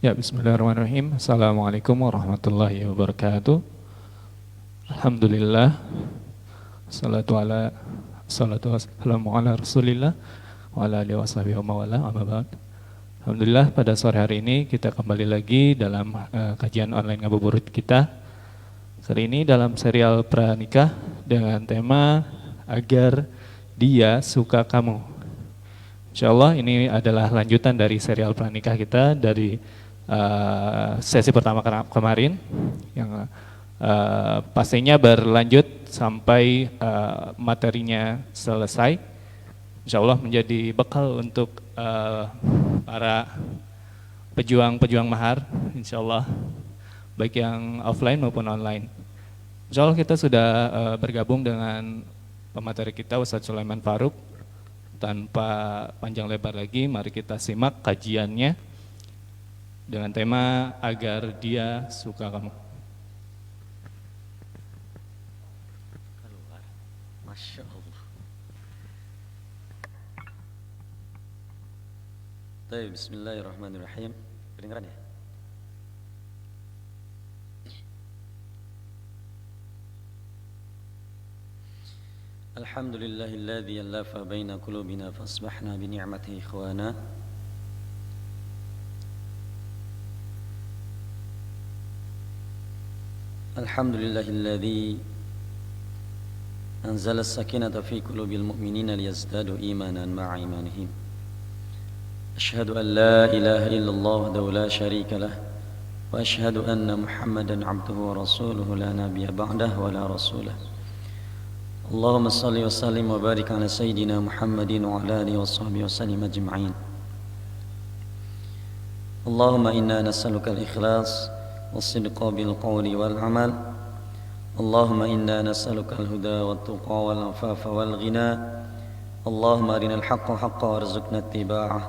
Ya, bismillahirrahmanirrahim. Assalamualaikum warahmatullahi wabarakatuh. Alhamdulillah. Salatu wassalamu ala Rasulillah wa ala alihi washabihi wa mawala, amma ba'd. Alhamdulillah, pada sore hari ini kita kembali lagi dalam kajian online ngabuburit kita. Kali ini dalam serial pranikah dengan tema Agar Dia Suka Kamu. Insyaallah ini adalah lanjutan dari serial pranikah kita dari sesi pertama kemarin yang pastinya berlanjut sampai materinya selesai. Insyaallah menjadi bekal untuk para pejuang mahar, insyaallah baik yang offline maupun online. Insyaallah kita sudah bergabung dengan pemateri kita Ustadz Sulaiman Faruk. Tanpa panjang lebar lagi, mari kita simak kajiannya dengan tema Agar Dia Suka Kamu. Masya Allah. Baik, bismillahirrahmanirrahim. Kedengaran ya? Alhamdulillahilladzi allafa baina qulubina fasbahna bi ni'matihi ikhwana. Alhamdulillahilladzi anzala as-sakinata fi qulubil mu'minina liyazdadu imanan ma'a imanihim. Asyhadu an la ilaha illallah wahdahu la syarika lah wa asyhadu anna Muhammadan 'abduhu wa rasuluhu la nabiyya ba'dahu wa la rasulah. Allahumma salli wa sallim wa barik ala sayyidina Muhammadin wa ala alihi wa sahbihi wa sallim ajma'in. Allahumma inna nas'aluka al-ikhlas was-sidqa bil qawli wal amal. Allahumma inna nas'aluka al-huda wat-tuqa wal afafa wal ghina. Allahumma arinal haqqa haqqan warzuqna ittiba'ah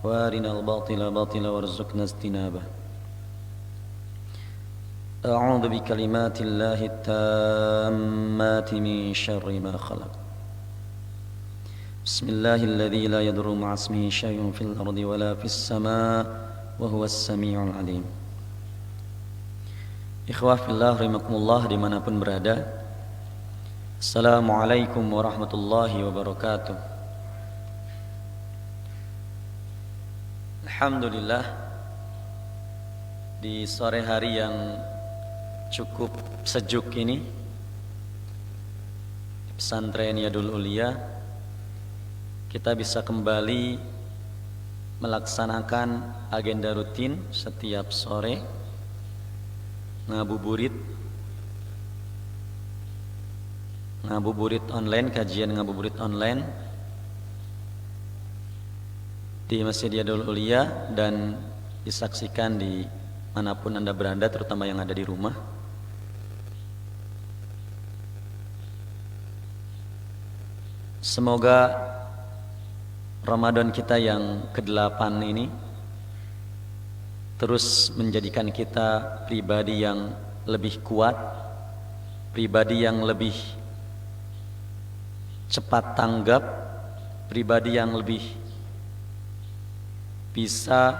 wa arinal batila batila warzuqna ijtinabah. أعوذ بكلمات الله التامات من شر ما خلق. بسم الله الذي لا يضر مع اسمه شيء في الأرض ولا في السماء وهو السميع العليم. Ikhwah fillah rahimakumullah dimanapun berada, Assalamualaikum warahmatullahi wabarakatuh. Alhamdulillah, di sore hari yang cukup sejuk ini pesantren Yadul Ulia kita bisa kembali melaksanakan agenda rutin setiap sore ngabuburit online, kajian ngabuburit online di Masjid Yadul Ulia dan disaksikan di manapun Anda berada, terutama yang ada di rumah. Semoga Ramadan kita yang ke-8 ini terus menjadikan kita pribadi yang lebih kuat, pribadi yang lebih cepat tanggap, pribadi yang lebih bisa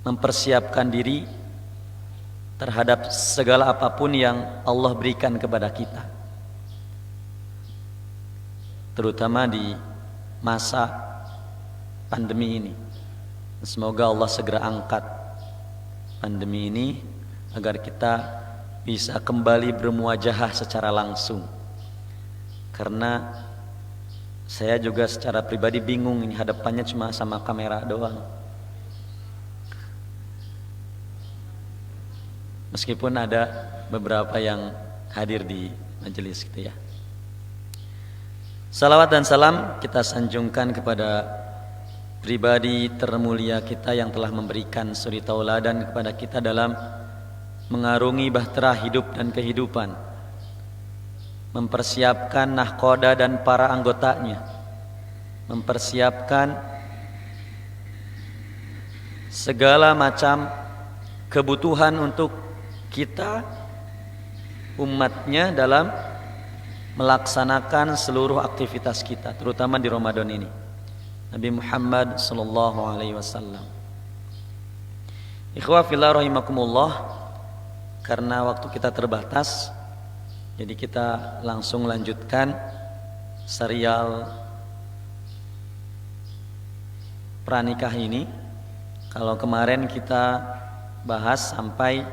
mempersiapkan diri terhadap segala apapun yang Allah berikan kepada kita, terutama di masa pandemi ini. Semoga Allah segera angkat pandemi ini agar kita bisa kembali bermuajahah secara langsung. Karena saya juga secara pribadi bingung, ini hadapannya cuma sama kamera doang. Meskipun ada beberapa yang hadir di majelis gitu ya. Salawat dan salam kita sanjungkan kepada pribadi termulia kita yang telah memberikan suri tauladan kepada kita dalam mengarungi bahtera hidup dan kehidupan, mempersiapkan nahkoda dan para anggotanya, mempersiapkan segala macam kebutuhan untuk kita umatnya dalam melaksanakan seluruh aktivitas kita, terutama di Ramadan ini. Nabi Muhammad sallallahu alaihi wasallam Ikhwah fillah rahimakumullah, karena waktu kita terbatas, jadi kita langsung lanjutkan serial pranikah ini. Kalau kemarin kita bahas sampai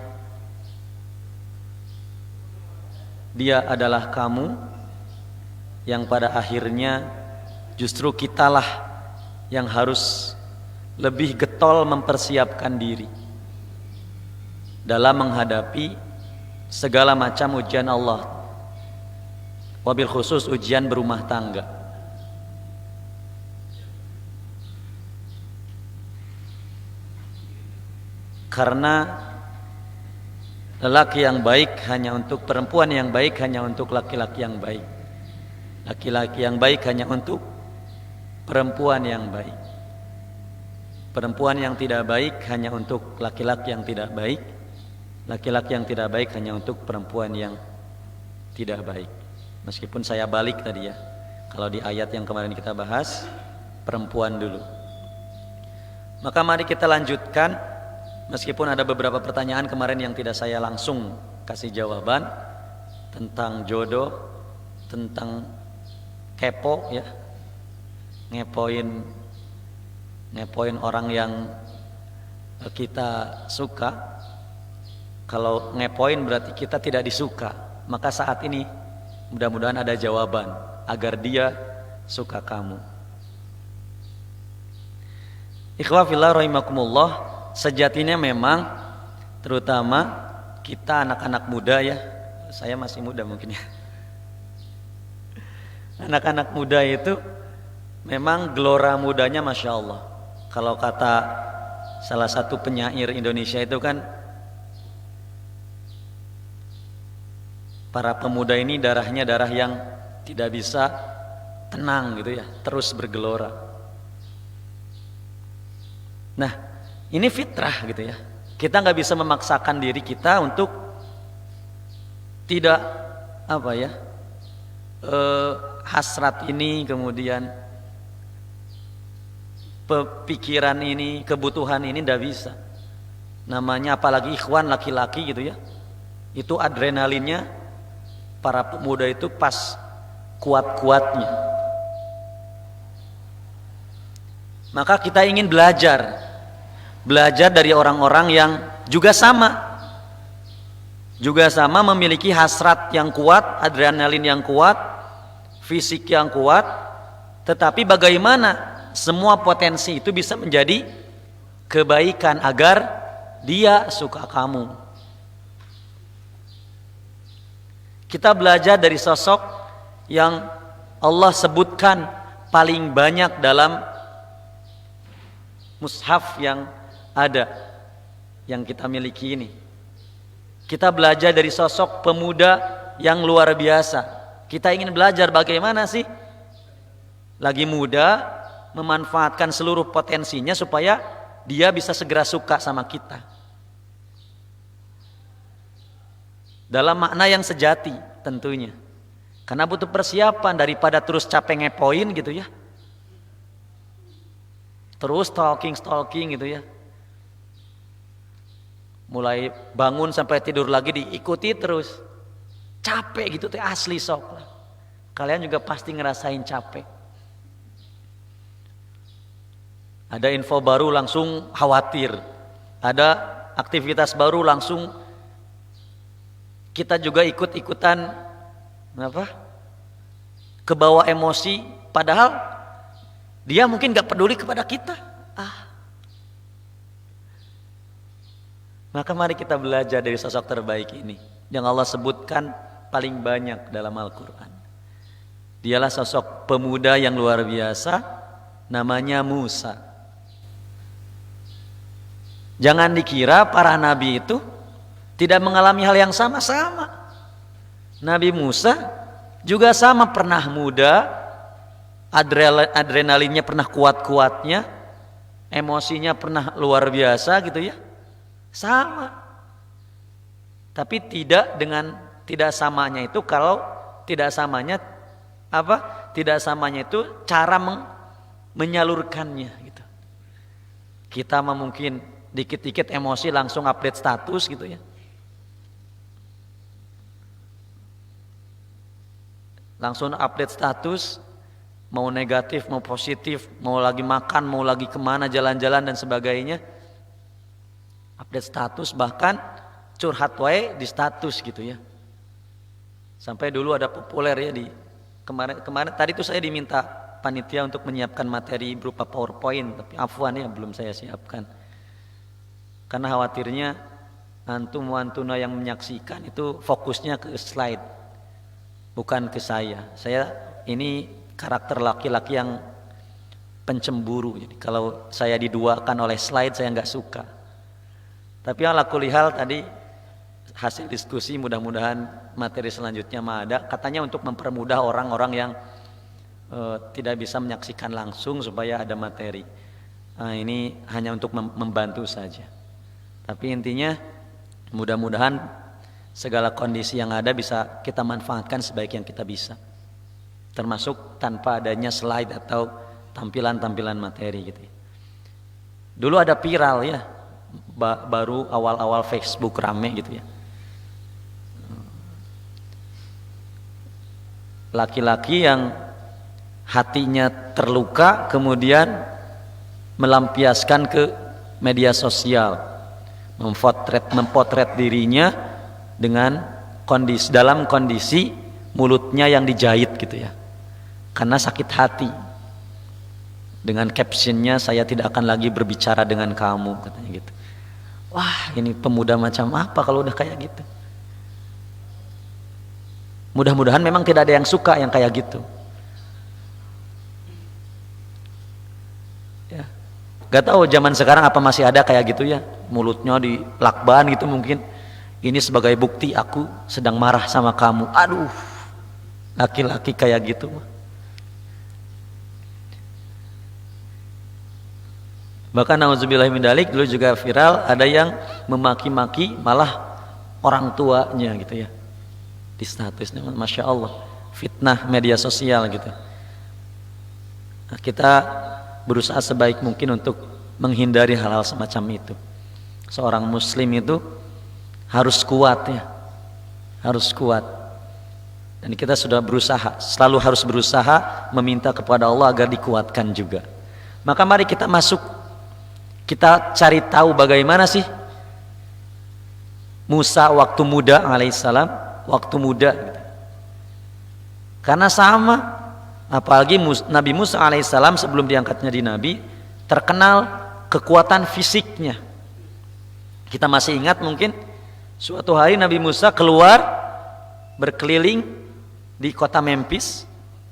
dia adalah kamu, yang pada akhirnya justru kitalah yang harus lebih getol mempersiapkan diri dalam menghadapi segala macam ujian Allah, wabil khusus ujian berumah tangga. Karena lelaki yang baik hanya untuk perempuan yang baik, hanya untuk laki-laki yang baik. Laki-laki yang baik hanya untuk perempuan yang baik. Perempuan yang tidak baik hanya untuk laki-laki yang tidak baik. Laki-laki yang tidak baik hanya untuk perempuan yang tidak baik. Meskipun saya balik tadi ya, kalau di ayat yang kemarin kita bahas perempuan dulu. Maka mari kita lanjutkan. Meskipun ada beberapa pertanyaan kemarin yang tidak saya langsung kasih jawaban tentang jodoh, tentang kepo ya, ngepoin orang yang kita suka. Kalau ngepoin berarti kita tidak disuka. Maka saat ini mudah-mudahan ada jawaban agar dia suka kamu. Ikhwah fillah rahimakumullah, sejatinya memang terutama kita anak-anak muda ya, saya masih muda mungkin ya. Anak-anak muda itu memang gelora mudanya Masya Allah. Kalau kata salah satu penyair Indonesia itu kan, para pemuda ini darahnya darah yang tidak bisa tenang gitu ya, terus bergelora. Nah, ini fitrah gitu ya. Kita nggak bisa memaksakan diri kita untuk tidak hasrat ini, kemudian pikiran ini, kebutuhan ini tidak bisa. Namanya apalagi ikhwan laki-laki gitu ya, itu adrenalinnya para pemuda itu pas kuat-kuatnya. Maka kita ingin belajar dari orang-orang yang juga sama memiliki hasrat yang kuat, adrenalin yang kuat, fisik yang kuat, tetapi bagaimana semua potensi itu bisa menjadi kebaikan agar dia suka kamu. Kita belajar dari sosok yang Allah sebutkan paling banyak dalam mushaf yang ada, yang kita miliki ini. Kita belajar dari sosok pemuda yang luar biasa. Kita ingin belajar bagaimana sih lagi muda memanfaatkan seluruh potensinya supaya dia bisa segera suka sama kita. Dalam makna yang sejati tentunya. Karena butuh persiapan daripada terus capek ngepoin gitu ya. Terus stalking gitu ya. Mulai bangun sampai tidur lagi diikuti terus. Capek gitu teh asli sok. Kalian juga pasti ngerasain capek. Ada info baru langsung khawatir. Ada aktivitas baru langsung kita juga ikut-ikutan kebawa emosi, padahal dia mungkin gak peduli kepada kita. Maka mari kita belajar dari sosok terbaik ini yang Allah sebutkan paling banyak dalam Al-Quran. Dialah sosok pemuda yang luar biasa, namanya Musa. Jangan dikira para nabi itu tidak mengalami hal yang sama-sama. Nabi Musa juga sama, pernah muda, adrenalinnya pernah kuat-kuatnya, emosinya pernah luar biasa gitu ya. Sama. Tapi tidak samanya itu, kalau tidak samanya Tidak samanya itu cara menyalurkannya gitu. Kita mungkin dikit-dikit emosi langsung update status gitu ya. Langsung update status, mau negatif, mau positif, mau lagi makan, mau lagi kemana, jalan-jalan dan sebagainya. Update status, bahkan curhat wae di status gitu ya. Sampai dulu ada populer ya di kemarin tadi tuh saya diminta panitia untuk menyiapkan materi berupa PowerPoint, tapi afwan ya belum saya siapkan. Karena khawatirnya antum wantuna yang menyaksikan itu fokusnya ke slide, bukan ke saya. Saya ini karakter laki-laki yang pencemburu. Jadi kalau saya diduakan oleh slide saya nggak suka. Tapi ala kulli hal tadi hasil diskusi, mudah-mudahan materi selanjutnya mah ada. Katanya untuk mempermudah orang-orang yang tidak bisa menyaksikan langsung supaya ada materi. Nah, ini hanya untuk membantu saja. Tapi intinya mudah-mudahan segala kondisi yang ada bisa kita manfaatkan sebaik yang kita bisa. Termasuk tanpa adanya slide atau tampilan-tampilan materi gitu. Dulu ada viral ya, baru awal-awal Facebook rame gitu ya. Laki-laki yang hatinya terluka kemudian melampiaskan ke media sosial, mempotret dirinya dengan dalam kondisi mulutnya yang dijahit gitu ya, karena sakit hati. Dengan captionnya, saya tidak akan lagi berbicara dengan kamu, katanya gitu. Wah, ini pemuda macam apa kalau udah kayak gitu. Mudah-mudahan memang tidak ada yang suka yang kayak gitu ya. Gak tahu zaman sekarang apa masih ada kayak gitu ya, mulutnya dilakban gitu mungkin. Ini sebagai bukti aku sedang marah sama kamu. Aduh, laki-laki kayak gitu. Bahkan nauzubillah min dzalik, dulu juga viral ada yang memaki-maki malah orang tuanya gitu ya di statusnya. Masya Allah, fitnah media sosial gitu. Nah, kita berusaha sebaik mungkin untuk menghindari hal-hal semacam itu. Seorang muslim itu harus kuat ya, harus kuat. Dan kita sudah berusaha, selalu harus berusaha meminta kepada Allah agar dikuatkan juga. Maka mari kita masuk, kita cari tahu bagaimana sih Musa waktu muda alaihissalam, waktu muda gitu. Karena sama, apalagi Nabi Musa alaihissalam sebelum diangkatnya di Nabi terkenal kekuatan fisiknya. Kita masih ingat mungkin suatu hari Nabi Musa keluar berkeliling di kota Memphis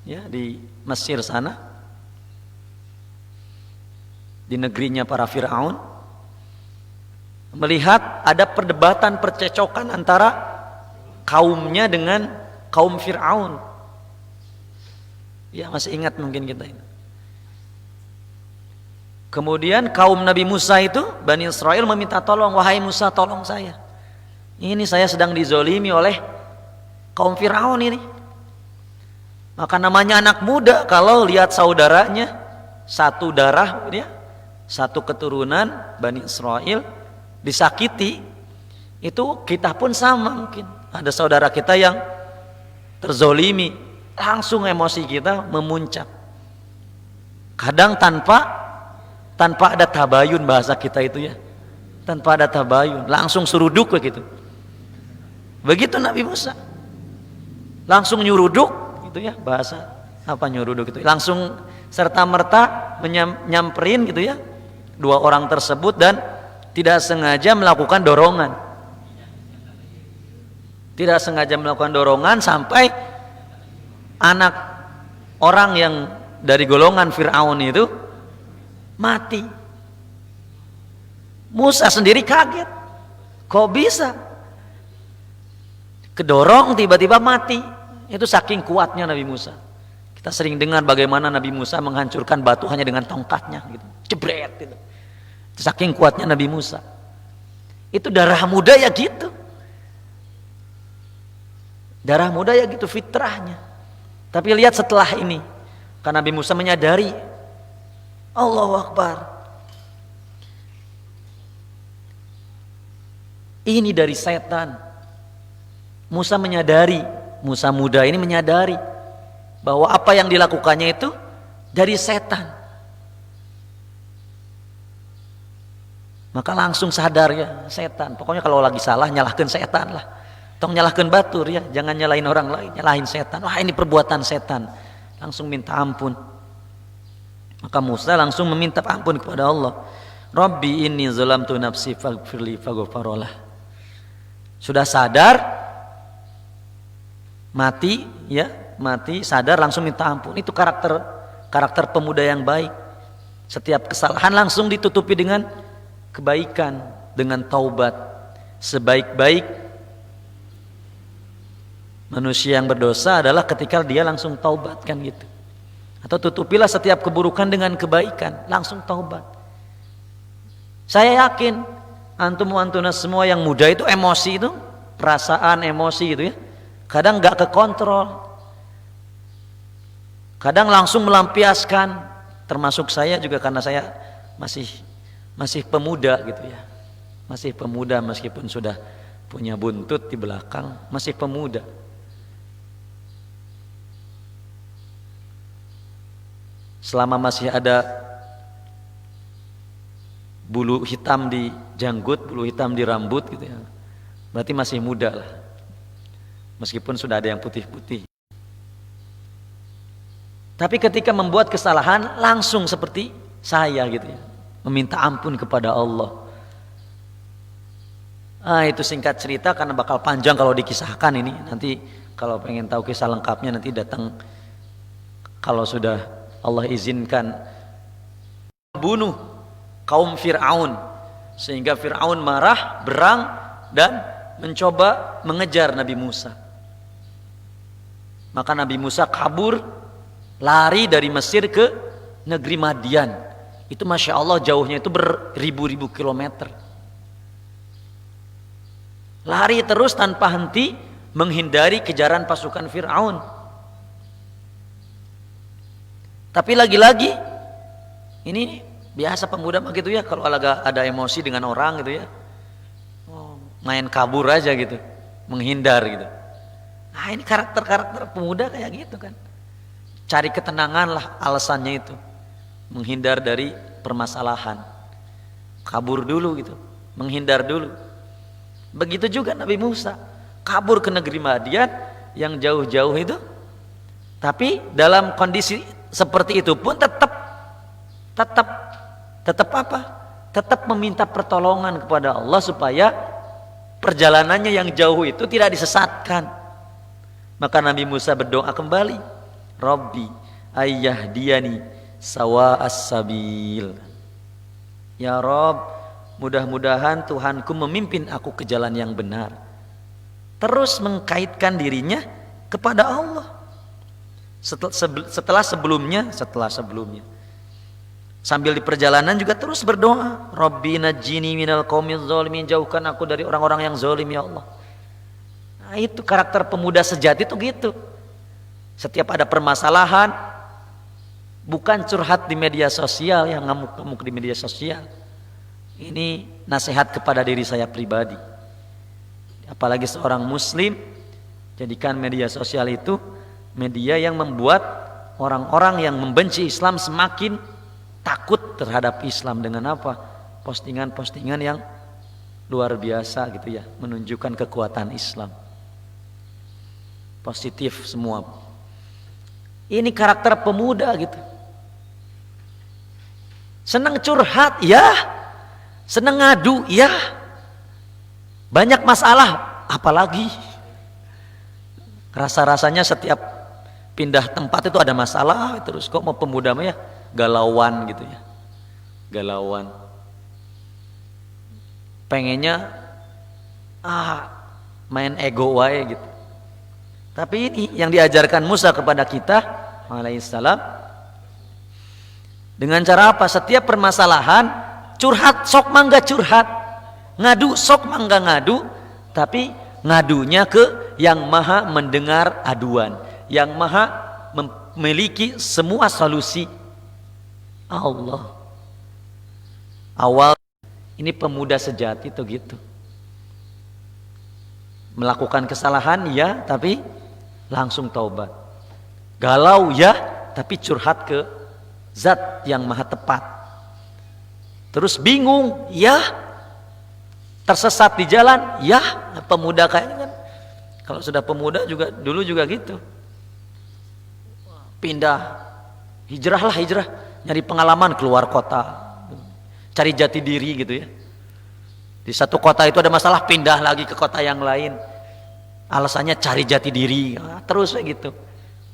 ya, di Mesir sana, di negerinya para Fir'aun, melihat ada perdebatan percecokan antara kaumnya dengan kaum Fir'aun. Ya, masih ingat mungkin kita ini. Kemudian kaum Nabi Musa itu, Bani Israel meminta tolong, wahai Musa tolong saya. Ini saya sedang dizolimi oleh kaum Fir'aun ini. Maka namanya anak muda kalau lihat saudaranya satu darah dia, satu keturunan Bani Israel disakiti, itu kita pun sama mungkin. Ada saudara kita yang terzolimi, langsung emosi kita memuncak. Kadang tanpa ada tabayun, bahasa kita itu ya, tanpa ada tabayun, langsung suruduk begitu. Begitu Nabi Musa, langsung nyuruduk gitu ya, bahasa apa nyuruduk itu, langsung serta merta nyamperin gitu ya dua orang tersebut dan tidak sengaja melakukan dorongan. Tidak sengaja melakukan dorongan sampai anak orang yang dari golongan Fir'aun itu mati. Musa sendiri kaget, kok bisa kedorong tiba-tiba mati. Itu saking kuatnya Nabi Musa. Kita sering dengar bagaimana Nabi Musa menghancurkan batu hanya dengan tongkatnya gitu, jebret gitu. Saking kuatnya Nabi Musa. Itu darah muda ya gitu, darah muda ya gitu fitrahnya. Tapi lihat setelah ini, karena Nabi Musa menyadari, Allahu Akbar, Ini dari setan. Musa menyadari, Musa muda ini menyadari bahwa apa yang dilakukannya itu dari setan. Maka langsung sadar ya, setan. Pokoknya kalau lagi salah nyalahkan setan lah. Tong nyalahkan batur ya, jangan nyalahin orang lain, nyalahin setan. Wah, ini perbuatan setan. Langsung minta ampun. Maka Musa langsung meminta ampun kepada Allah. Rabbi inni zalamtu nafsi faghfirli faghfaralah. Sudah sadar, mati ya, mati sadar langsung minta ampun. Itu karakter pemuda yang baik. Setiap kesalahan langsung ditutupi dengan kebaikan, dengan taubat. Sebaik-baik manusia yang berdosa adalah ketika dia langsung taubat, kan gitu. Atau tutupilah setiap keburukan dengan kebaikan, langsung taubat. Saya yakin antum-antuna semua yang muda itu emosi itu, perasaan emosi itu ya, kadang gak kekontrol, kadang langsung melampiaskan. Termasuk saya juga, karena saya masih pemuda gitu ya, masih pemuda meskipun sudah punya buntut di belakang, masih pemuda. Selama masih ada bulu hitam di janggut, bulu hitam di rambut gitu ya, berarti masih muda lah, meskipun sudah ada yang putih-putih. Tapi ketika membuat kesalahan langsung seperti saya gitu ya, meminta ampun kepada Allah. Itu singkat cerita karena bakal panjang kalau dikisahkan ini. Nanti kalau pengen tahu kisah lengkapnya nanti datang, kalau sudah Allah izinkan, bunuh kaum Fir'aun sehingga Fir'aun marah, berang dan mencoba mengejar Nabi Musa. Maka Nabi Musa kabur, lari dari Mesir ke negeri Madian. Itu Masya Allah jauhnya itu beribu-ribu kilometer. Lari terus tanpa henti menghindari kejaran pasukan Fir'aun. Tapi lagi-lagi ini biasa pemuda begitu ya, kalau ada emosi dengan orang gitu ya, main kabur aja gitu, menghindar gitu. Nah, ini karakter pemuda kayak gitu kan. Cari ketenangan lah alasannya itu, menghindar dari permasalahan, kabur dulu gitu, menghindar dulu. Begitu juga Nabi Musa, kabur ke negeri Madian yang jauh-jauh itu. Tapi dalam kondisi seperti itu pun tetap apa? Tetap meminta pertolongan kepada Allah supaya perjalanannya yang jauh itu tidak disesatkan. Maka Nabi Musa berdoa kembali, Rabbi ayyahdiyani sawa'as sabil. Ya Rabb, mudah-mudahan Tuhanku memimpin aku ke jalan yang benar. Terus mengkaitkan dirinya kepada Allah. Setelah sebelumnya sambil di perjalanan juga terus berdoa, Rabbi najjini minal qaumidz zalimin, jauhkan aku dari orang-orang yang zalim ya Allah. Nah, itu karakter pemuda sejati itu gitu. Setiap ada permasalahan, bukan curhat di media sosial, yang ngamuk-ngamuk di media sosial. Ini nasihat kepada diri saya pribadi. Apalagi seorang muslim, jadikan media sosial itu media yang membuat orang-orang yang membenci Islam semakin takut terhadap Islam. Dengan apa? Postingan-postingan yang luar biasa gitu ya, menunjukkan kekuatan Islam. Positif semua. Ini karakter pemuda gitu. Senang curhat, ya. Senang ngadu, ya. Banyak masalah, apalagi. Rasa-rasanya setiap pindah tempat itu ada masalah terus. Kok mau pemuda mah ya galauan gitu ya, galauan. Pengennya main ego wae gitu. Tapi ini yang diajarkan Musa kepada kita alaihissalam, dengan cara apa? Setiap permasalahan curhat sok mangga curhat, ngadu sok mangga ngadu, tapi ngadunya ke yang maha mendengar aduan, yang maha memiliki semua solusi, Allah. Awal ini pemuda sejati tuh gitu. Melakukan kesalahan ya, tapi langsung taubat. Galau ya, tapi curhat ke Zat yang maha tepat. Terus bingung ya, tersesat di jalan ya. Pemuda kayaknya kan, kalau sudah pemuda juga dulu juga gitu, pindah, hijrah, nyari pengalaman keluar kota, cari jati diri gitu ya. Di satu kota itu ada masalah, pindah lagi ke kota yang lain, alasannya cari jati diri. Terus kayak gitu,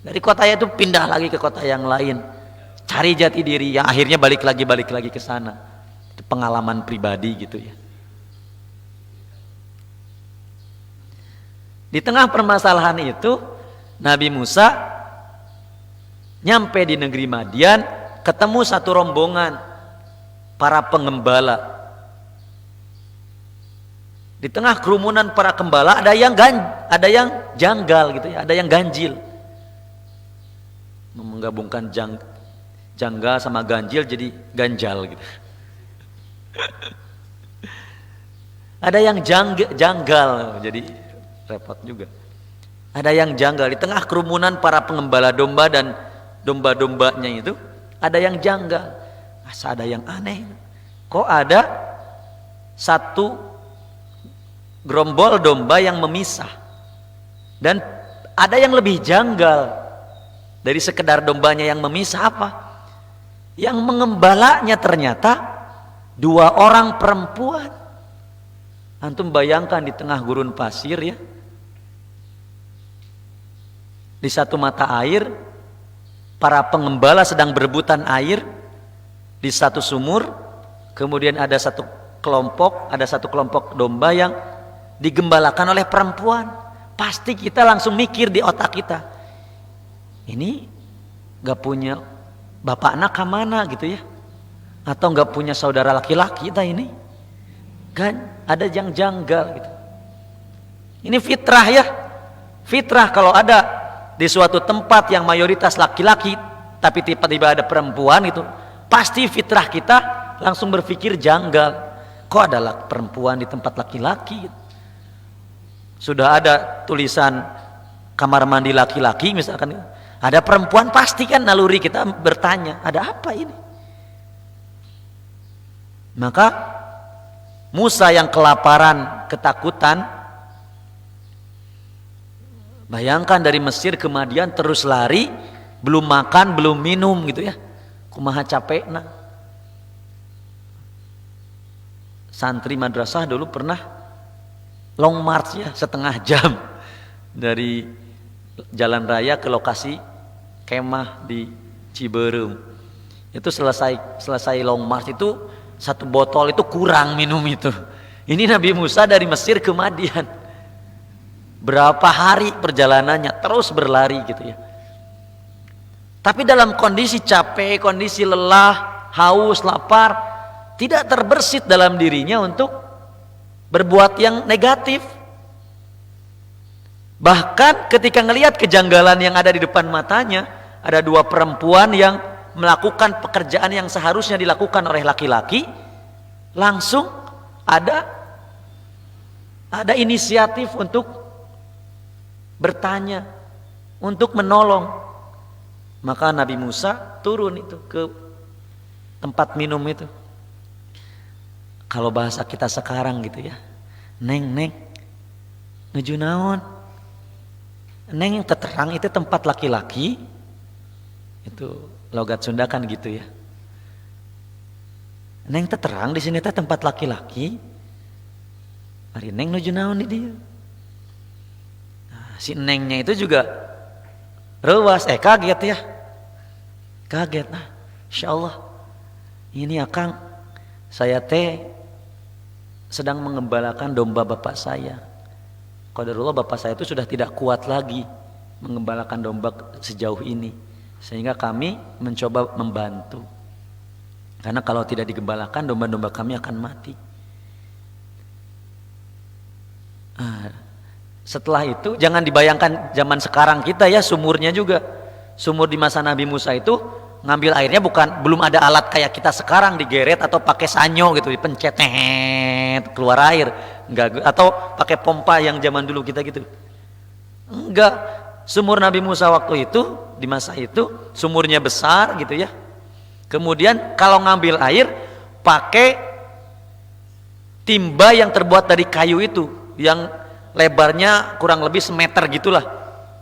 dari kota itu pindah lagi ke kota yang lain, cari jati diri, yang akhirnya balik lagi ke sana. Itu pengalaman pribadi gitu ya. Di tengah permasalahan itu, Nabi Musa nyampe di negeri Madian, ketemu satu rombongan para pengembala. Di tengah kerumunan para gembala ada yang janggal gitu ya, ada yang ganjil. Menggabungkan janggal sama ganjil jadi ganjal gitu. Ada yang janggal, jadi repot juga. Ada yang janggal di tengah kerumunan para pengembala domba dan domba-dombanya itu, ada yang janggal. Masa ada yang aneh? Kok ada satu gerombol domba yang memisah, dan ada yang lebih janggal dari sekedar dombanya yang memisah. Apa? Yang mengembalanya ternyata dua orang perempuan. Antum bayangkan di tengah gurun pasir ya, di satu mata air, para pengembala sedang berebutan air di satu sumur. Kemudian ada satu kelompok domba yang digembalakan oleh perempuan. Pasti kita langsung mikir di otak kita, ini gak punya bapak anak kemana gitu ya, atau gak punya saudara laki-laki kita ini kan, ada yang janggal gitu. Ini fitrah ya, fitrah kalau ada di suatu tempat yang mayoritas laki-laki tapi tiba-tiba ada perempuan itu, pasti fitrah kita langsung berpikir janggal. Kok ada perempuan di tempat laki-laki? Sudah ada tulisan kamar mandi laki-laki misalkan, ada perempuan, pasti kan naluri kita bertanya, ada apa ini? Maka Musa yang kelaparan, ketakutan, bayangkan dari Mesir ke Madian terus lari, belum makan, belum minum gitu ya. Kumaha capek nah. Santri madrasah dulu pernah long march ya, setengah jam dari jalan raya ke lokasi kemah di Ciberem. Itu selesai long march itu, satu botol itu kurang minum itu. Ini Nabi Musa dari Mesir ke Madian, berapa hari perjalanannya, terus berlari gitu ya. Tapi dalam kondisi capek, kondisi lelah, haus, lapar, tidak terbersit dalam dirinya untuk berbuat yang negatif. Bahkan ketika ngelihat kejanggalan yang ada di depan matanya, ada dua perempuan yang melakukan pekerjaan yang seharusnya dilakukan oleh laki-laki, langsung ada inisiatif untuk bertanya, untuk menolong. Maka Nabi Musa turun itu ke tempat minum itu. Kalau bahasa kita sekarang gitu ya, neng nuju naon? Neng yang terang itu tempat laki-laki. Itu logat Sunda kan gitu ya. Neng terang di sini teh tempat laki-laki. Ari neng nuju naon di dia. Nah, si nengnya itu juga rewas, kaget ya. Kaget. Nah, insyaallah ini akang, saya teh sedang mengembalakan domba bapak saya. Qadarullah bapak saya itu sudah tidak kuat lagi mengembalakan domba sejauh ini, sehingga kami mencoba membantu. Karena kalau tidak digembalakan, domba-domba kami akan mati. Setelah itu jangan dibayangkan zaman sekarang kita ya, sumurnya juga. Sumur di masa Nabi Musa itu ngambil airnya belum ada alat kayak kita sekarang digeret atau pakai sanyo gitu, dipencet keluar air. Enggak, atau pakai pompa yang zaman dulu kita gitu. Enggak. Sumur Nabi Musa waktu itu, di masa itu sumurnya besar gitu ya. Kemudian kalau ngambil air pakai timba yang terbuat dari kayu itu, yang lebarnya kurang lebih semeter gitulah.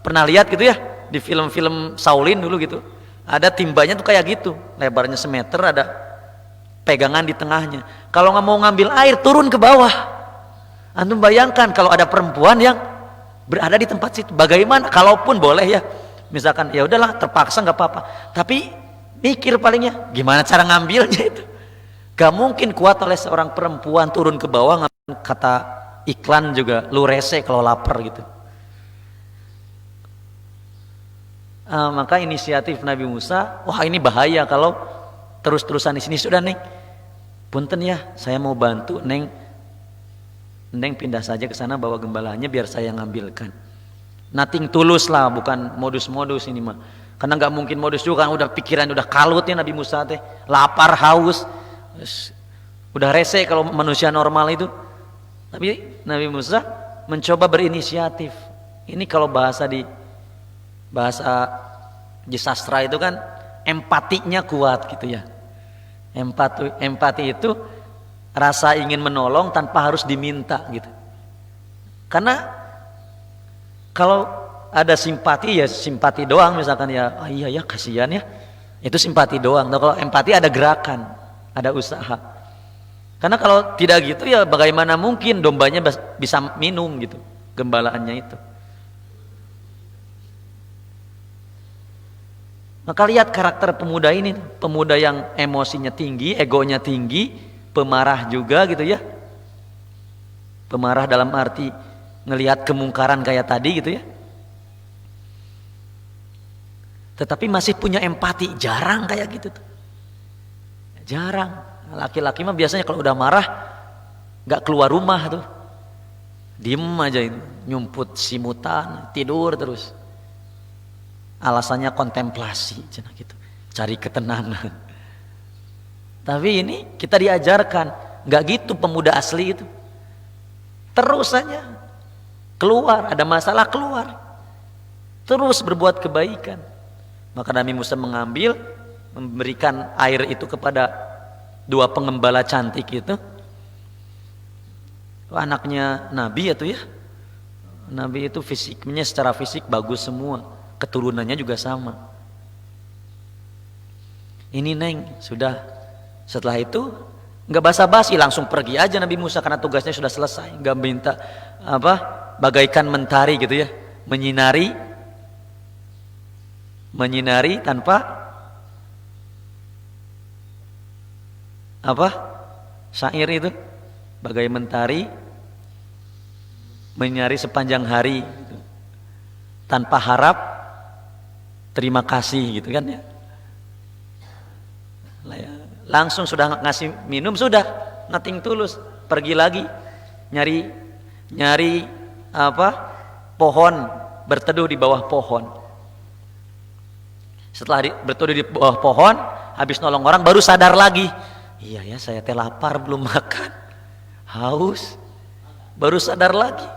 Pernah lihat gitu ya di film-film Shaolin dulu gitu. Ada timbanya tuh kayak gitu, lebarnya semeter, ada pegangan di tengahnya. Kalau nggak mau ngambil air, turun ke bawah. Antum bayangkan kalau ada perempuan yang berada di tempat situ, bagaimana? Kalaupun boleh ya, misalkan ya udahlah terpaksa nggak apa-apa. Tapi mikir palingnya, gimana cara ngambilnya itu? Gak mungkin kuat oleh seorang perempuan turun ke bawah. Kata iklan juga, lu rese kalau lapar gitu. Maka inisiatif Nabi Musa, wah ini bahaya kalau terus-terusan di sini. Sudah Neng, punten ya, saya mau bantu Neng pindah saja ke sana bawa gembalanya biar saya ngambilkan. Nothing tulus lah, bukan modus-modus ini mah. Karena nggak mungkin modus juga kan, udah pikiran udah kalut ya Nabi Musa teh, lapar haus, udah rese kalau manusia normal itu. Tapi Nabi Musa mencoba berinisiatif. Ini kalau bahasa di sastra itu kan empatinya kuat gitu ya. Empati itu rasa ingin menolong tanpa harus diminta gitu. Karena kalau ada simpati ya simpati doang, misalkan ya iya ya kasihan ya, itu simpati doang. Nah, kalau empati ada gerakan, ada usaha. Karena kalau tidak gitu ya bagaimana mungkin dombanya bisa minum gitu, gembalaannya itu. Maka lihat karakter pemuda ini, pemuda yang emosinya tinggi, egonya tinggi, pemarah juga gitu ya. Pemarah dalam arti ngelihat kemungkaran kayak tadi gitu ya. Tetapi masih punya empati, jarang kayak gitu tuh. Jarang. Laki-laki mah biasanya kalau udah marah nggak keluar rumah tuh. Diem aja itu, nyumput simutan, tidur terus. Alasannya kontemplasi, gitu, cari ketenangan. Tapi ini kita diajarkan, nggak gitu pemuda asli itu. Terus saja keluar, ada masalah keluar, terus berbuat kebaikan. Maka Nabi Musa mengambil, memberikan air itu kepada dua pengembala cantik itu. Anaknya Nabi itu ya, Nabi itu fisiknya secara fisik bagus semua. Keturunannya juga sama. Ini Neng, sudah. Setelah itu nggak basa-basi, langsung pergi aja Nabi Musa karena tugasnya sudah selesai. Nggak minta apa, bagaikan mentari gitu ya, menyinari tanpa apa, syair itu, bagai mentari menyinari sepanjang hari gitu. Tanpa harap terima kasih gitu kan ya. Langsung sudah ngasih minum, sudah nothing tulus, pergi lagi nyari apa, pohon, berteduh di bawah pohon. Setelah berteduh di bawah pohon, habis nolong orang baru sadar lagi, iya ya saya teh lapar, belum makan, haus, baru sadar lagi.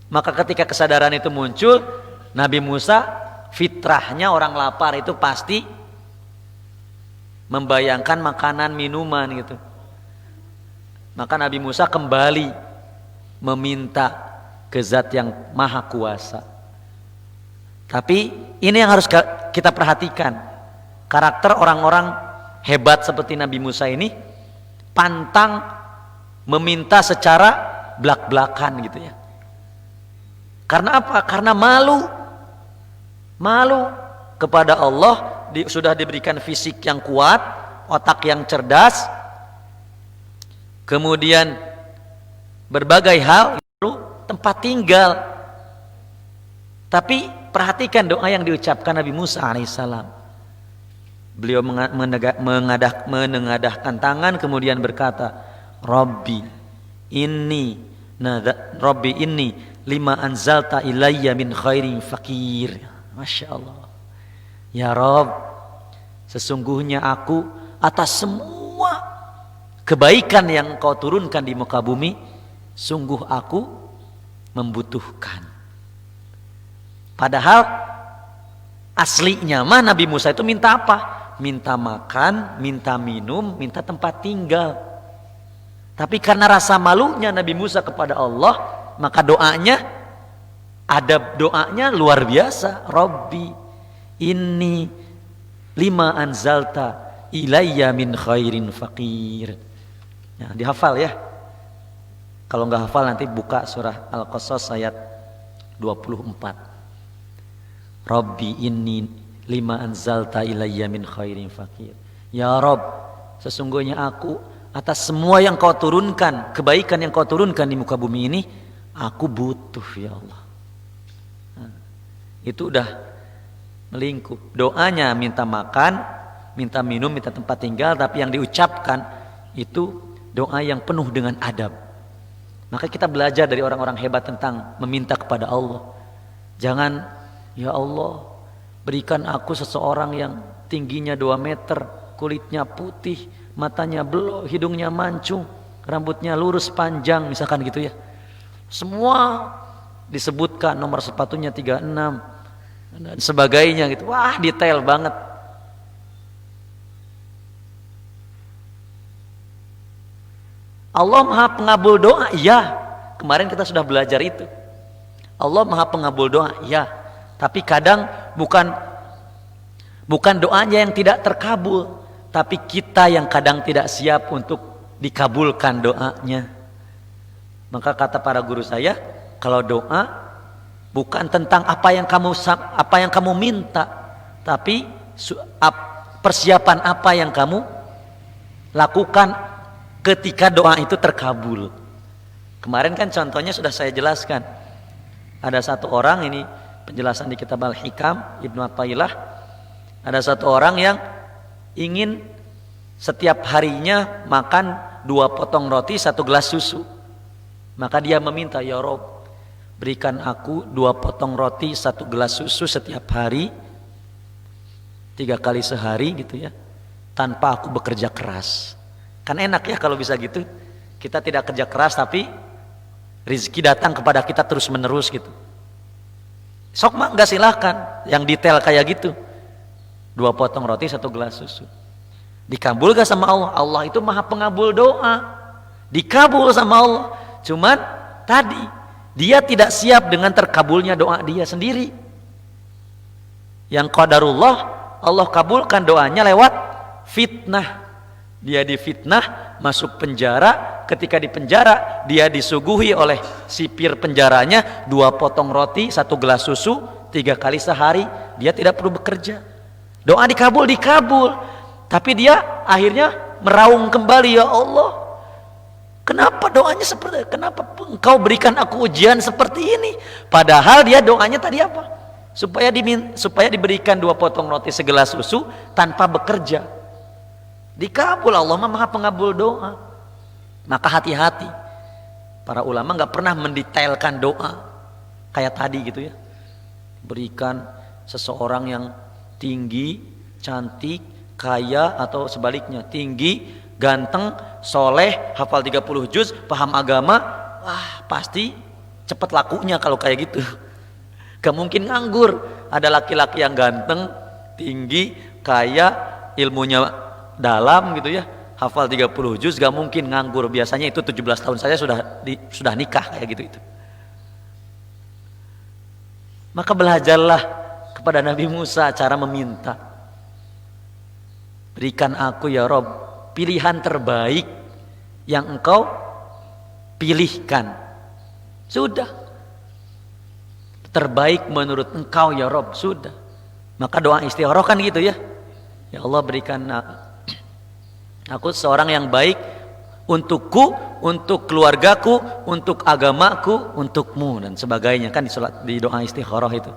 Maka ketika kesadaran itu muncul, Nabi Musa fitrahnya orang lapar itu pasti membayangkan makanan minuman gitu. Maka Nabi Musa kembali meminta ke Zat yang Maha Kuasa. Tapi ini yang harus kita perhatikan. Karakter orang-orang hebat seperti Nabi Musa ini pantang meminta secara blak-blakan gitu ya. Karena apa? Karena malu kepada Allah. Sudah diberikan fisik yang kuat, otak yang cerdas, kemudian berbagai hal, tempat tinggal. Tapi perhatikan doa yang diucapkan Nabi Musa alaihissalam. Beliau menengadahkan tangan kemudian berkata, Rabbi inni lima anzalta ilayya min khairin fakir. Masya Allah. Ya Rabb, sesungguhnya aku atas semua kebaikan yang Engkau turunkan di muka bumi, sungguh aku membutuhkan. Padahal aslinya mah Nabi Musa itu minta apa? Minta makan, minta minum, minta tempat tinggal. Tapi karena rasa malunya Nabi Musa kepada Allah, maka doanya, adab doanya luar biasa. Rabbi inni lima anzalta ilayya min khairin faqir. Nah, dihafal ya. Kalau nggak hafal nanti buka surah Al-Qasas ayat 24. Rabbi inni lima anzalta ilayya min khairin faqir. Ya Rabb, sesungguhnya aku atas semua yang Kau turunkan, kebaikan yang Kau turunkan di muka bumi ini, aku butuh ya Allah. Nah, itu udah melingkup. Doanya minta makan, minta minum, minta tempat tinggal, tapi yang diucapkan itu doa yang penuh dengan adab. Maka kita belajar dari orang-orang hebat tentang meminta kepada Allah. Jangan, ya Allah, berikan aku seseorang yang tingginya 2 meter, kulitnya putih, matanya belok, hidungnya mancung, rambutnya lurus panjang, misalkan gitu ya. Semua disebutkan, nomor sepatunya 36 dan sebagainya gitu. Wah, detail banget. Allah Maha Pengabul doa, ya. Kemarin kita sudah belajar itu. Allah Maha Pengabul doa, ya. Tapi kadang bukan doanya yang tidak terkabul, tapi kita yang kadang tidak siap untuk dikabulkan doanya. Maka kata para guru saya, kalau doa bukan tentang apa yang kamu minta, tapi persiapan apa yang kamu lakukan ketika doa itu terkabul. Kemarin kan contohnya sudah saya jelaskan. Ada satu orang, ini penjelasan di kitab Al-Hikam Ibnu Athaillah, ada satu orang yang ingin setiap harinya makan 2 potong roti, 1 gelas susu. Maka dia meminta, ya Rob, berikan aku 2 potong roti, 1 gelas susu setiap hari, 3 kali sehari gitu ya, tanpa aku bekerja keras. Kan enak ya kalau bisa gitu. Kita tidak kerja keras tapi rezeki datang kepada kita terus menerus gitu. Sok mah enggak, silahkan. Yang detail kayak gitu. 2 potong roti, 1 gelas susu. Dikabul gak sama Allah? Allah itu Maha Pengabul doa. Dikabul sama Allah. Cuman tadi dia tidak siap dengan terkabulnya doa dia sendiri. Yang qadarullah, Allah kabulkan doanya lewat fitnah. Dia difitnah, masuk penjara. Ketika di penjara, dia disuguhi oleh sipir penjaranya 2 potong roti, 1 gelas susu, 3 kali sehari. Dia tidak perlu bekerja. Doa dikabul. Tapi dia akhirnya meraung kembali, ya Allah, kenapa doanya seperti, kenapa Engkau berikan aku ujian seperti ini? Padahal dia doanya tadi apa? Supaya diberikan 2 potong roti, segelas susu tanpa bekerja. Dikabul. Allah Maha Pengabul doa. Maka hati-hati. Para ulama nggak pernah mendetailkan doa kayak tadi gitu ya. Berikan seseorang yang tinggi, cantik, kaya, atau sebaliknya, tinggi, ganteng, soleh, hafal 30 juz, paham agama. Wah, pasti cepat lakunya kalau kayak gitu. Gak mungkin nganggur. Ada laki-laki yang ganteng, tinggi, kaya, ilmunya dalam gitu ya, hafal 30 juz, gak mungkin nganggur. Biasanya itu 17 tahun saja sudah nikah kayak gitu itu. Maka belajarlah kepada Nabi Musa cara meminta. Berikan aku ya Rob pilihan terbaik yang Engkau pilihkan. Sudah. Terbaik menurut Engkau ya Rob, sudah. Maka doa istikharah kan gitu ya. Ya Allah, berikan aku seorang yang baik untukku, untuk keluargaku, untuk agamaku, untukmu, dan sebagainya kan di doa istikharah itu.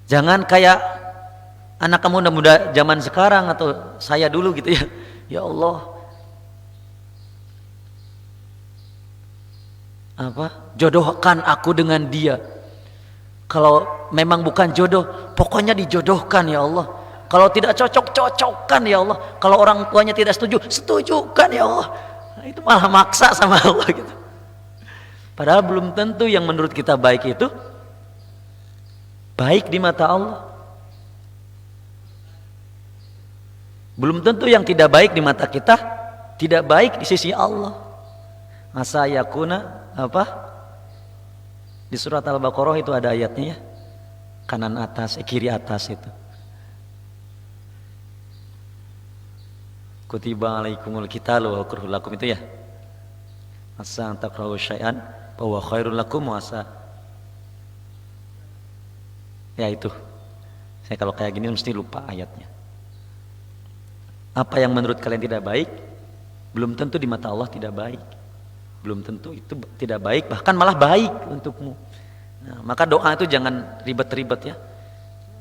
Jangan kayak anak kamu muda zaman sekarang atau saya dulu gitu ya. Ya Allah, jodohkan aku dengan dia. Kalau memang bukan jodoh, pokoknya dijodohkan ya Allah. Kalau tidak cocok, cocokkan ya Allah. Kalau orang tuanya tidak setuju, setujukan ya Allah. Nah, itu malah maksa sama Allah gitu. Padahal belum tentu yang menurut kita baik itu baik di mata Allah. Belum tentu yang tidak baik di mata kita tidak baik di sisi Allah. Asa yakuna apa? Di surat Al-Baqarah itu ada ayatnya ya. Kanan atas, kiri atas itu. Kutiba alaikumul qitalu wa kurhul lakum itu ya. Asa takrahu syai'an wa huwa khairul lakum wa asa. Ya itu. Saya kalau kayak gini mesti lupa ayatnya. Apa yang menurut kalian tidak baik, belum tentu di mata Allah tidak baik. Belum tentu itu tidak baik, bahkan malah baik untukmu. Nah, maka doa itu jangan ribet-ribet ya.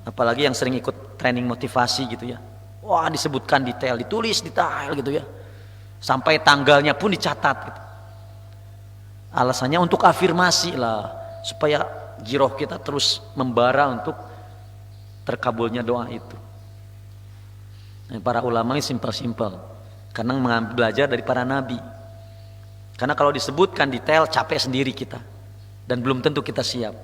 Apalagi yang sering ikut training motivasi gitu ya. Wah, disebutkan detail, ditulis detail gitu ya. Sampai tanggalnya pun dicatat gitu. Alasannya untuk afirmasi lah, supaya giroh kita terus membara untuk terkabulnya doa itu. Nah, para ulama ini simpel-simpel karena mengambil belajar dari para nabi. Karena kalau disebutkan detail capek sendiri kita dan belum tentu kita siap.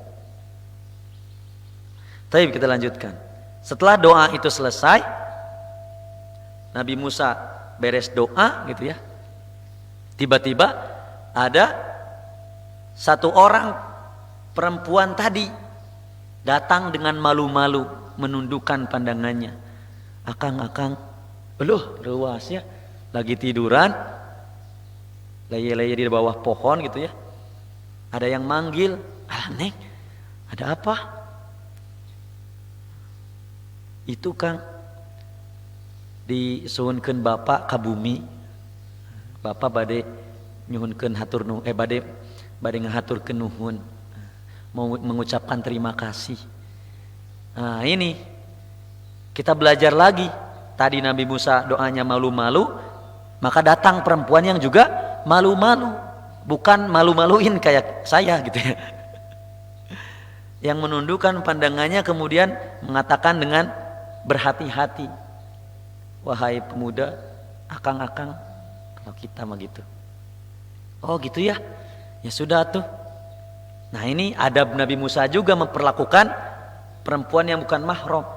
Tapi kita lanjutkan. Setelah doa itu selesai, Nabi Musa beres doa gitu ya. Tiba-tiba ada satu orang perempuan tadi datang dengan malu-malu menundukkan pandangannya. Akang, beluh luas ya, lagi tiduran, leye-leye di bawah pohon gitu ya. Ada yang manggil, "Alah Neng, ada apa?" Itu Kang, disuhunkeun Bapak ka bumi. Bapak bade nyuhunkeun hatur nuhun, bade ngahaturkeun nuhun, mau mengucapkan terima kasih. Nah ini kita belajar lagi. Tadi Nabi Musa doanya malu-malu, maka datang perempuan yang juga malu-malu. Bukan malu-maluin kayak saya gitu ya. Yang menundukkan pandangannya kemudian mengatakan dengan berhati-hati, "Wahai pemuda, akang-akang," kalau kita mah gitu. Oh gitu ya. Ya sudah tuh. Nah ini adab Nabi Musa juga memperlakukan perempuan yang bukan mahram.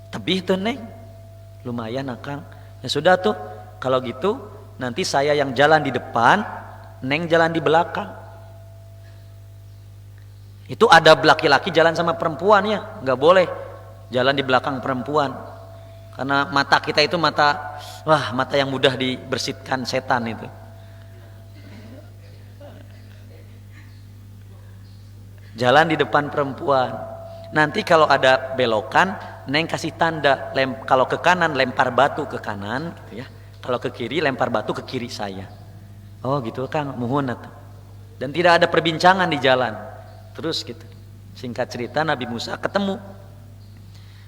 Tebih tuh Neng, lumayan akang. Ya sudah tuh, kalau gitu nanti saya yang jalan di depan, Neng jalan di belakang. Itu adab laki-laki jalan sama perempuan ya, nggak boleh jalan di belakang perempuan. Karena mata kita itu mata yang mudah dibersihkan setan itu. Jalan di depan perempuan. Nanti kalau ada belokan, Neng kasih tanda, kalau ke kanan lempar batu ke kanan gitu ya. Kalau ke kiri lempar batu ke kiri saya. Oh gitu Kang, muhun atuh. Dan tidak ada perbincangan di jalan. Terus gitu. Singkat cerita Nabi Musa ketemu.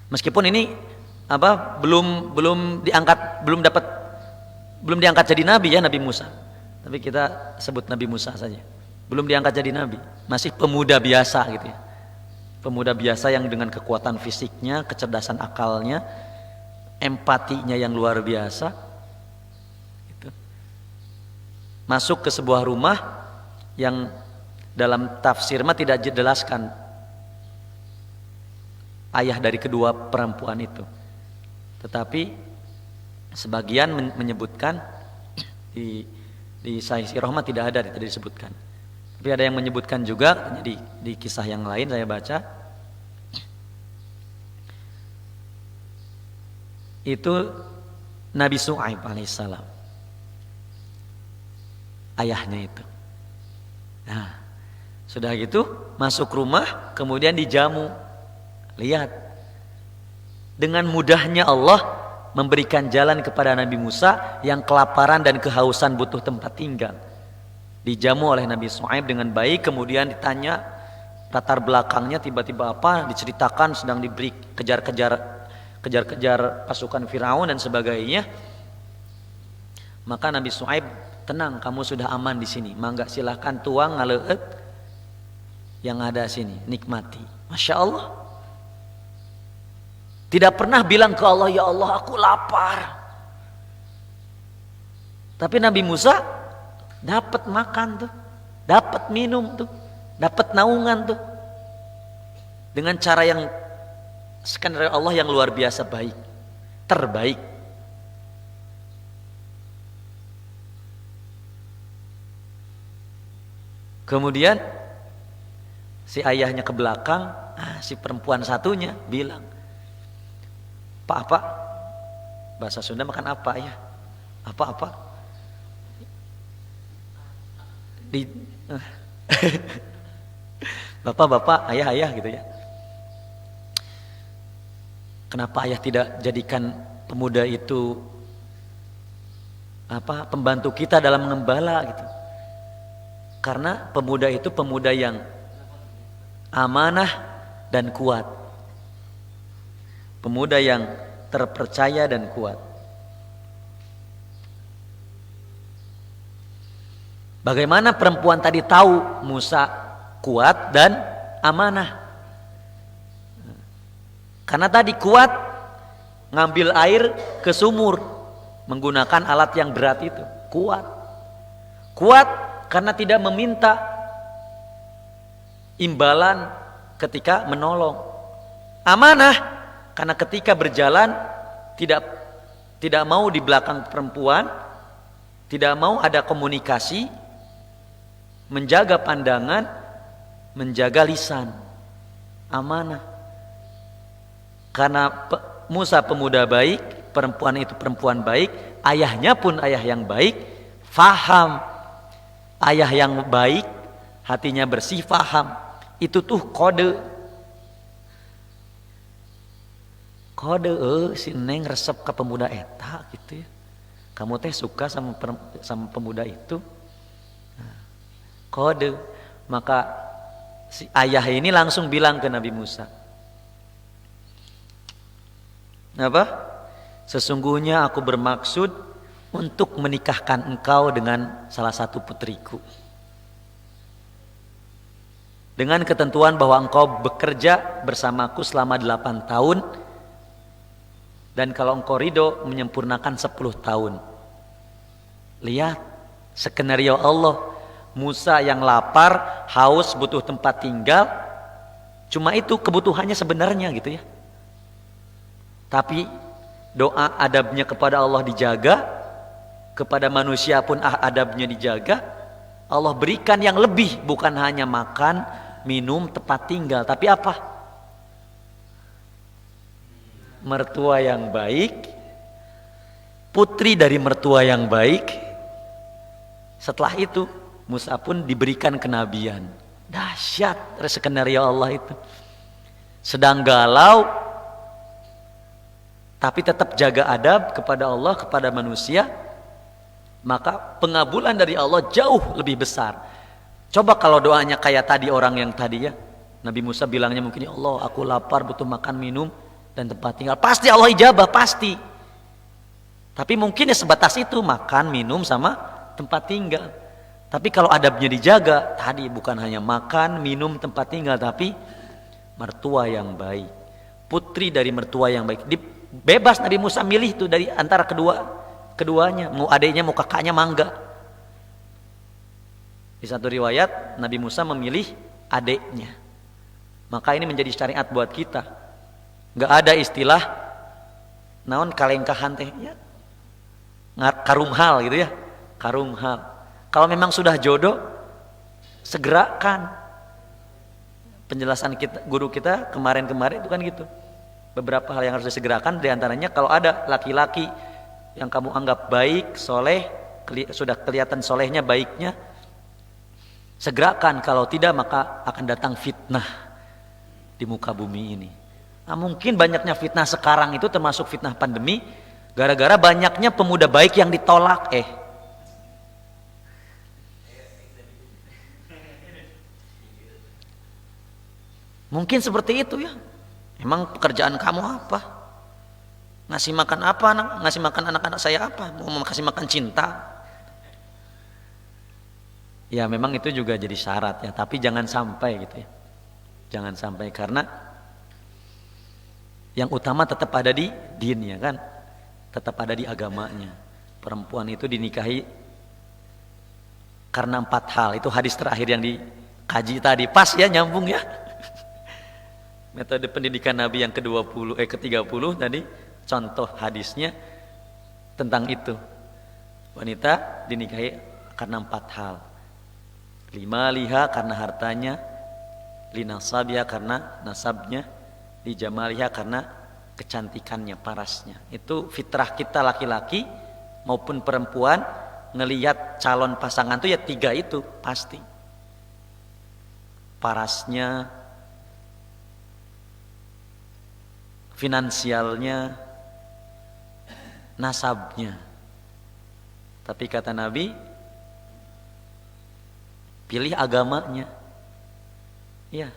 Meskipun ini belum diangkat jadi nabi ya Nabi Musa. Tapi kita sebut Nabi Musa saja. Belum diangkat jadi nabi, masih pemuda biasa gitu ya. Pemuda biasa yang dengan kekuatan fisiknya, kecerdasan akalnya, empatinya yang luar biasa gitu. Masuk ke sebuah rumah yang dalam tafsir mah tidak dijelaskan ayah dari kedua perempuan itu. Tetapi sebagian menyebutkan di Sahih Sirah mah tidak ada, tidak disebutkan. Tapi ada yang menyebutkan juga di kisah yang lain saya baca itu Nabi Syuaib alaihissalam, ayahnya itu. Nah, sudah gitu masuk rumah kemudian dijamu. Lihat, dengan mudahnya Allah memberikan jalan kepada Nabi Musa yang kelaparan dan kehausan butuh tempat tinggal. Dijamu oleh Nabi Syuaib dengan baik, kemudian ditanya latar belakangnya tiba-tiba apa, diceritakan sedang diberi kejar-kejar pasukan Firaun dan sebagainya. Maka Nabi Syuaib, tenang, kamu sudah aman di sini. Mangga silahkan tuang ngaleut yang ada sini, nikmati. Masya Allah. Tidak pernah bilang ke Allah, ya Allah aku lapar. Tapi Nabi Musa dapat makan tuh, dapat minum tuh, dapat naungan tuh. Dengan cara yang skenario Allah yang luar biasa baik, terbaik. Kemudian si ayahnya ke belakang, si perempuan satunya bilang, Pak, bahasa Sunda makan apa ya? Apa? Bapak, ayah gitu ya. Kenapa ayah tidak jadikan pemuda itu pembantu kita dalam mengembala gitu? Karena pemuda itu pemuda yang amanah dan kuat. Pemuda yang terpercaya dan kuat. Bagaimana perempuan tadi tahu Musa kuat dan amanah? Karena tadi kuat ngambil air ke sumur menggunakan alat yang berat itu. Kuat karena tidak meminta imbalan ketika menolong. Amanah karena ketika berjalan tidak mau di belakang perempuan, tidak mau ada komunikasi, menjaga pandangan, menjaga lisan. Amanah. Karena Musa pemuda baik, perempuan itu perempuan baik, ayahnya pun ayah yang baik, faham. Ayah yang baik, hatinya bersih, faham. Itu tuh kode. Si Neng resep ke pemuda eta gitu ya. Kamu teh suka sama pemuda itu. Kode. Maka si ayah ini langsung bilang ke Nabi Musa. Apa? Sesungguhnya aku bermaksud untuk menikahkan engkau dengan salah satu putriku. Dengan ketentuan bahwa engkau bekerja bersamaku selama 8 tahun. Dan kalau engkau ridho menyempurnakan 10 tahun. Lihat skenario Allah. Musa yang lapar, haus, butuh tempat tinggal. Cuma itu kebutuhannya sebenarnya gitu ya. Tapi doa adabnya kepada Allah dijaga. Kepada manusia pun adabnya dijaga. Allah berikan yang lebih, bukan hanya makan, minum, tempat tinggal, tapi apa? Mertua yang baik, putri dari mertua yang baik. Setelah itu Musa pun diberikan kenabian. Dahsyat skenario Allah itu. Sedang galau, tapi tetap jaga adab kepada Allah, kepada manusia. Maka pengabulan dari Allah jauh lebih besar. Coba kalau doanya kayak tadi orang yang tadi ya, Nabi Musa bilangnya mungkin, ya Allah aku lapar, butuh makan, minum, dan tempat tinggal. Pasti Allah ijabah, pasti. Tapi mungkin ya sebatas itu, makan, minum, sama tempat tinggal. Tapi kalau adabnya dijaga, tadi bukan hanya makan, minum, tempat tinggal, tapi mertua yang baik, putri dari mertua yang baik. Bebas Nabi Musa milih tuh dari antara keduanya, mau adiknya mau kakaknya mangga. Di satu riwayat Nabi Musa memilih adiknya. Maka ini menjadi syariat buat kita. Nggak ada istilah naon kalengkahan teh ya, karumhal gitu ya, karumhal. Kalau memang sudah jodoh, segerakan. Penjelasan kita, guru kita kemarin-kemarin itu kan gitu. Beberapa hal yang harus disegerakan, diantaranya kalau ada laki-laki yang kamu anggap baik, soleh, sudah kelihatan solehnya, baiknya, segerakan. Kalau tidak maka akan datang fitnah di muka bumi ini. Nah, mungkin banyaknya fitnah sekarang itu termasuk fitnah pandemi, gara-gara banyaknya pemuda baik yang ditolak. Mungkin seperti itu ya. Emang pekerjaan kamu apa? Ngasih makan apa? Ngasih makan anak-anak saya apa? Mau kasih makan cinta? Ya memang itu juga jadi syarat ya. Tapi jangan sampai gitu ya. Jangan sampai, karena Yang utama tetap ada di dinnya kan, tetap ada di agamanya. Perempuan itu dinikahi karena 4 hal. Itu hadis terakhir yang dikaji tadi. Pas ya, nyambung ya. Metode pendidikan Nabi yang ke-30 tadi, contoh hadisnya tentang itu. Wanita dinikahi karena 4 hal. 5 liha karena hartanya, linasabiha karena nasabnya, lijamaliha karena kecantikannya, parasnya. Itu fitrah kita laki-laki maupun perempuan ngelihat calon pasangan tuh ya 3 itu pasti. Parasnya, finansialnya, nasabnya. Tapi kata Nabi, pilih agamanya. Ya,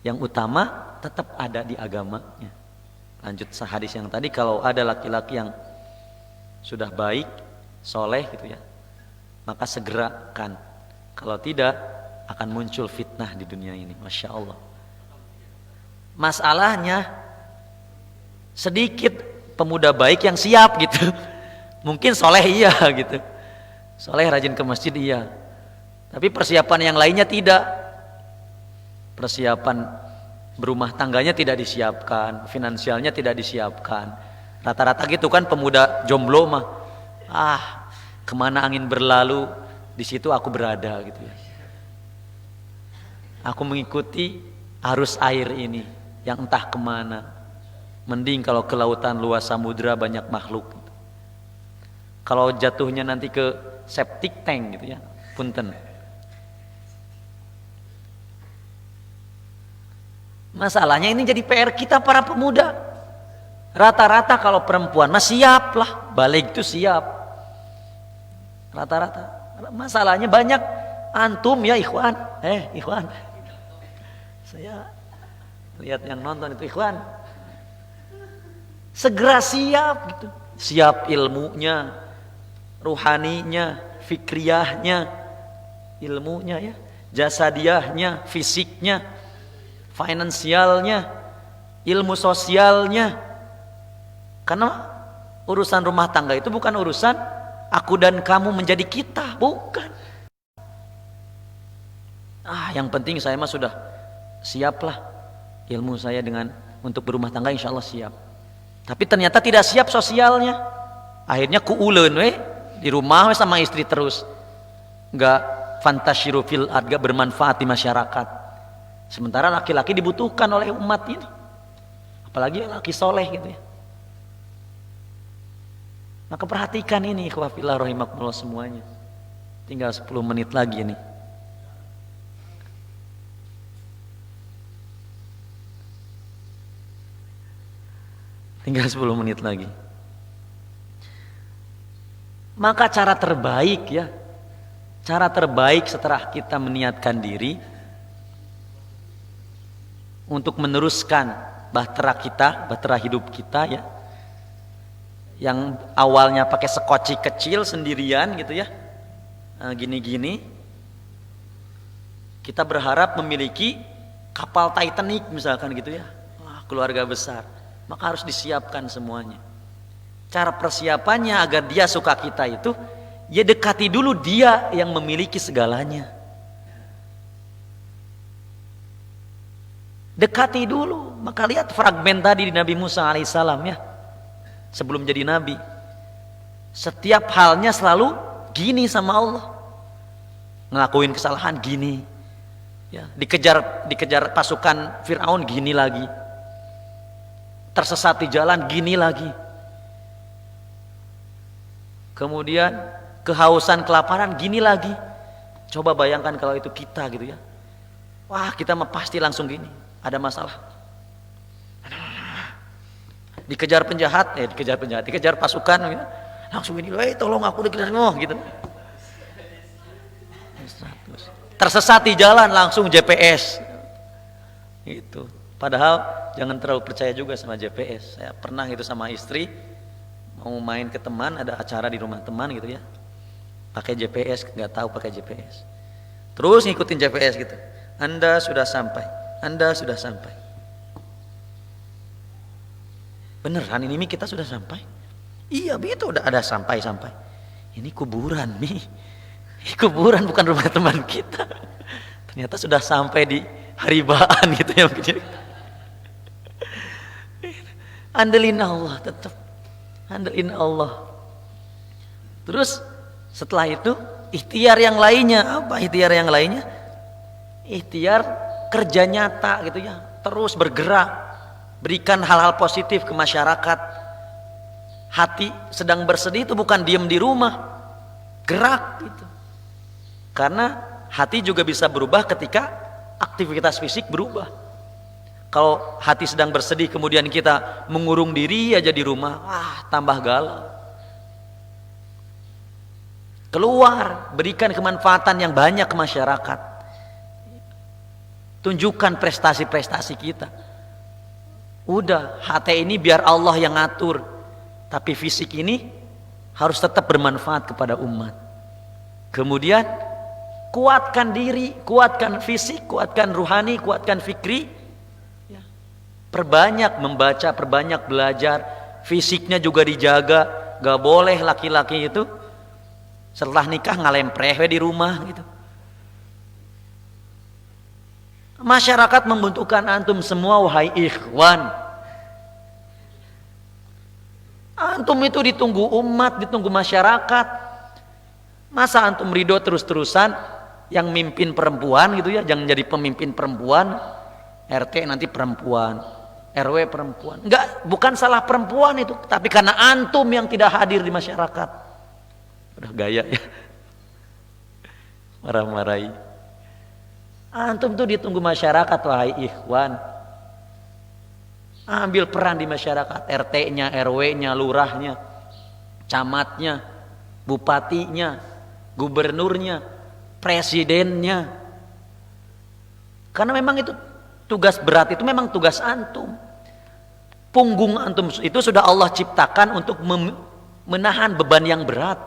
yang utama tetap ada di agamanya. Lanjut hadis yang tadi, kalau ada laki-laki yang sudah baik, soleh gitu ya, maka segerakan. Kalau tidak, akan muncul fitnah di dunia ini. Masya Allah. Masalahnya sedikit pemuda baik yang siap gitu. Mungkin soleh iya gitu, soleh rajin ke masjid iya, tapi persiapan yang lainnya tidak. Persiapan berumah tangganya tidak disiapkan, finansialnya tidak disiapkan. Rata-rata gitu kan pemuda jomblo mah, kemana angin berlalu di situ aku berada gitu ya. Aku mengikuti arus air ini yang entah kemana. Mending kalau ke lautan luas samudra banyak makhluk gitu. Kalau jatuhnya nanti ke septic tank gitu ya, punten. Masalahnya ini jadi PR kita para pemuda. Rata-rata kalau perempuan mah siap lah, balik itu siap. Rata-rata. Masalahnya banyak antum ya ikhwan. Ikhwan. Saya lihat yang nonton itu ikhwan. Segera siap gitu. Siap ilmunya, ruhaninya, fikriyahnya, ilmunya ya, jasadiahnya, fisiknya, finansialnya, ilmu sosialnya. Karena urusan rumah tangga itu bukan urusan aku dan kamu menjadi kita, bukan. Yang penting saya mah sudah siaplah ilmu saya dengan untuk berumah tangga, insya Allah siap. Tapi ternyata tidak siap sosialnya. Akhirnya kuuleun di rumah sama istri terus. Enggak fantasyiru fil ard, enggak bermanfaat di masyarakat. Sementara laki-laki dibutuhkan oleh umat ini. Apalagi laki soleh gitu ya. Maka perhatikan ini ikhwah fillah rahimakumullah semuanya. Tinggal 10 menit lagi nih. Tinggal 10 menit lagi. Maka cara terbaik ya, cara terbaik setelah kita meniatkan diri untuk meneruskan bahtera kita, bahtera hidup kita ya, yang awalnya pakai sekoci kecil sendirian gitu ya, gini-gini, kita berharap memiliki kapal Titanic misalkan gitu ya, keluarga besar, maka harus disiapkan semuanya. Cara persiapannya agar dia suka kita itu, ya dekati dulu dia yang memiliki segalanya. Dekati dulu. Maka lihat fragmen tadi di Nabi Musa alaihissalam ya, sebelum jadi nabi, setiap halnya selalu gini sama Allah, ngelakuin kesalahan gini ya, dikejar pasukan Fir'aun gini lagi, tersesat di jalan gini lagi, kemudian kehausan kelaparan gini lagi. Coba bayangkan kalau itu kita gitu ya, wah kita mah pasti langsung gini, ada masalah, dikejar penjahat, dikejar pasukan gitu. Langsung gini, tolong aku dikejar gitu. Tersesat di jalan langsung GPS itu. Padahal jangan terlalu percaya juga sama GPS. Saya pernah gitu sama istri, mau main ke teman, ada acara di rumah teman gitu ya, pakai GPS, nggak tahu pakai GPS, terus ngikutin GPS gitu. Anda sudah sampai, Anda sudah sampai. Beneran ini Mi kita sudah sampai? Iya Mi itu udah ada sampai. Ini kuburan Mi. Ini kuburan bukan rumah teman kita. Ternyata sudah sampai di haribaan gitu ya. Andelin Allah tetap. Andelin Allah. Terus setelah itu ikhtiar yang lainnya. Apa ikhtiar yang lainnya? Ikhtiar kerja nyata gitu ya. Terus bergerak. Berikan hal-hal positif ke masyarakat. Hati sedang bersedih itu bukan diam di rumah. Gerak gitu. Karena hati juga bisa berubah ketika aktivitas fisik berubah. Kalau hati sedang bersedih kemudian kita mengurung diri aja di rumah, tambah galau. Keluar, berikan kemanfaatan yang banyak ke masyarakat. Tunjukkan prestasi-prestasi kita. Udah, hati ini biar Allah yang ngatur. Tapi fisik ini harus tetap bermanfaat kepada umat. Kemudian kuatkan diri, kuatkan fisik, kuatkan ruhani, kuatkan fikri. Perbanyak membaca, perbanyak belajar. Fisiknya juga dijaga. Gak boleh laki-laki itu setelah nikah ngalempreh di rumah gitu. Masyarakat membutuhkan antum semua, wahai ikhwan. Antum itu ditunggu umat, ditunggu masyarakat. Masa antum ridho terus-terusan yang mimpin perempuan gitu ya, jangan jadi pemimpin perempuan, RT nanti perempuan, RW perempuan. Enggak, bukan salah perempuan itu, tapi karena antum yang tidak hadir di masyarakat. Udah gaya ya. Marah-marahi. Antum tuh ditunggu masyarakat, wahai ikhwan. Ambil peran di masyarakat, RT-nya, RW-nya, lurahnya, camatnya, bupatinya, gubernurnya, presidennya. Karena memang itu tugas berat, itu memang tugas antum. Punggung antum itu sudah Allah ciptakan untuk menahan beban yang berat.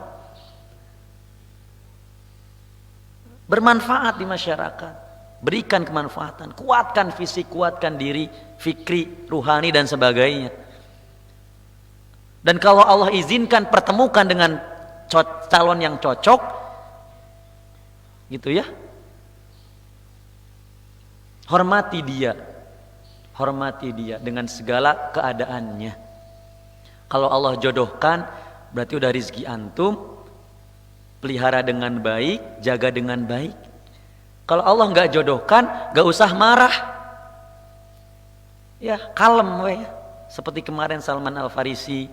Bermanfaat di masyarakat. Berikan kemanfaatan, kuatkan fisik, kuatkan diri, fikri, ruhani dan sebagainya. Dan kalau Allah izinkan pertemukan dengan calon yang cocok, gitu ya. Hormati dia dengan segala keadaannya. Kalau Allah jodohkan, berarti udah rezeki antum. Pelihara dengan baik, jaga dengan baik. Kalau Allah nggak jodohkan, nggak usah marah. Ya, kalem we. Seperti kemarin Salman Al-Farisi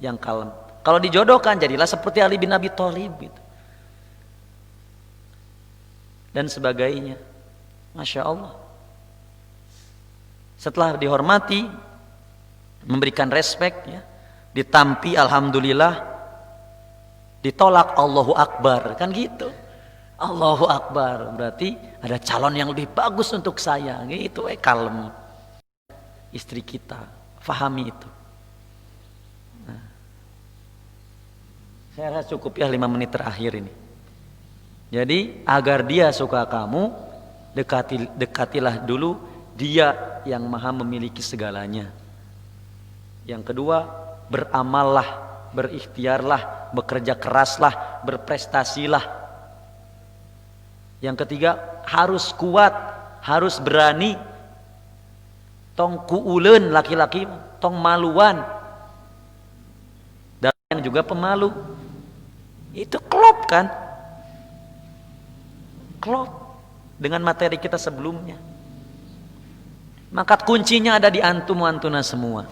yang kalem. Kalau dijodohkan, jadilah seperti Ali bin Abi Thalib gitu. Dan sebagainya. Masya Allah. Setelah dihormati, memberikan respek, ya, ditampi alhamdulillah, ditolak Allahu Akbar, kan gitu. Allahu Akbar berarti ada calon yang lebih bagus untuk saya, gitu. Kalem. Istri kita fahami itu. Nah, saya rasa cukup ya 5 menit terakhir ini. Jadi agar dia suka kamu, dekatilah dulu dia yang maha memiliki segalanya. Yang kedua, beramallah, berikhtiarlah, bekerja keraslah, berprestasilah. Yang ketiga, harus kuat, harus berani. Tong kuuleun laki-laki, tong maluan. Dan yang juga pemalu. Itu klop kan? Klop dengan materi kita sebelumnya. Maka kuncinya ada di antum-antuna semua.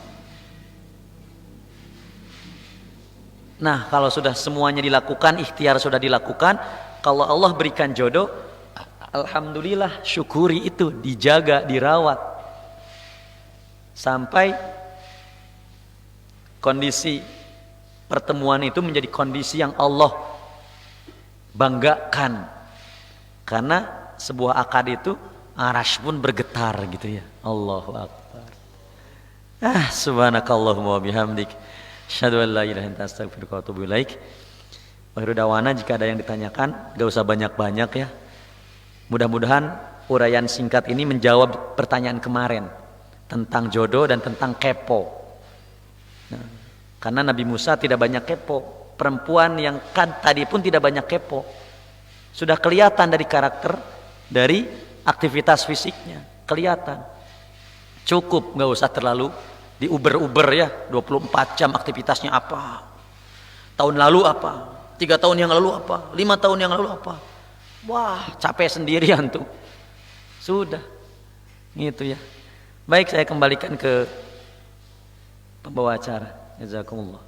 Nah, kalau sudah semuanya dilakukan, ikhtiar sudah dilakukan, kalau Allah berikan jodoh, alhamdulillah, syukuri itu, dijaga, dirawat. Sampai kondisi pertemuan itu menjadi kondisi yang Allah banggakan. Karena sebuah akad itu, arasy pun bergetar gitu ya. Allahu Akbar. Subhanakallahumma wa bihamdik. Asyhadu an la ilaha illa anta astaghfiruka wa atubu ilaik. Akhiru dawana, jika ada yang ditanyakan, gak usah banyak-banyak ya. Mudah-mudahan uraian singkat ini menjawab pertanyaan kemarin tentang jodoh dan tentang kepo. Nah, karena Nabi Musa tidak banyak kepo, perempuan yang kan tadi pun tidak banyak kepo, sudah kelihatan dari karakter, dari aktivitas fisiknya kelihatan. Cukup, nggak usah terlalu diuber-uber ya, 24 jam aktivitasnya apa, tahun lalu apa, 3 tahun yang lalu apa, 5 tahun yang lalu apa. Wah, capek sendirian tuh. Sudah, gitu ya. Baik, saya kembalikan ke pembawa acara. Jazakumullah.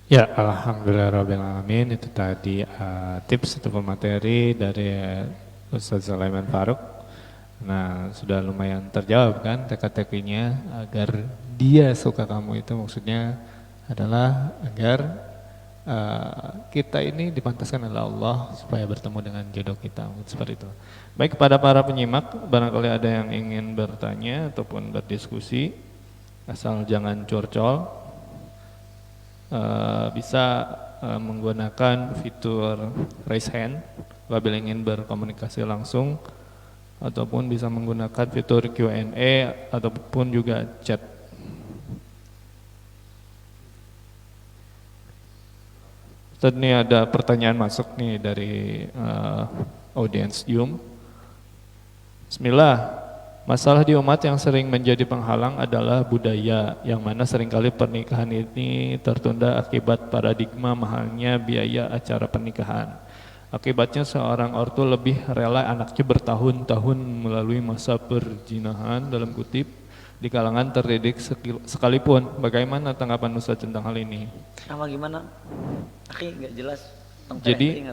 Ya, alhamdulillahirrahmanirrahim. Itu tadi tips atau materi dari Ustaz Sulaiman Faruk. Nah, sudah lumayan terjawab kan teka-tekinya agar dia suka kamu itu maksudnya adalah agar kita ini dipantaskan oleh Allah supaya bertemu dengan jodoh kita, seperti itu. Baik, kepada para penyimak, barangkali ada yang ingin bertanya ataupun berdiskusi, asal jangan curcol, bisa menggunakan fitur raise hand apabila ingin berkomunikasi langsung, ataupun bisa menggunakan fitur Q&A ataupun juga chat. Ustaz, ini ada pertanyaan masuk nih dari audiens Zoom. Bismillah, masalah di umat yang sering menjadi penghalang adalah budaya, yang mana seringkali pernikahan ini tertunda akibat paradigma mahalnya biaya acara pernikahan. Akibatnya seorang ortu lebih rela anaknya bertahun-tahun melalui masa perzinahan dalam kutip di kalangan terdidik sekalipun. Bagaimana tanggapan Ustaz tentang hal ini? Apa gimana? Nggak jelas. Jadi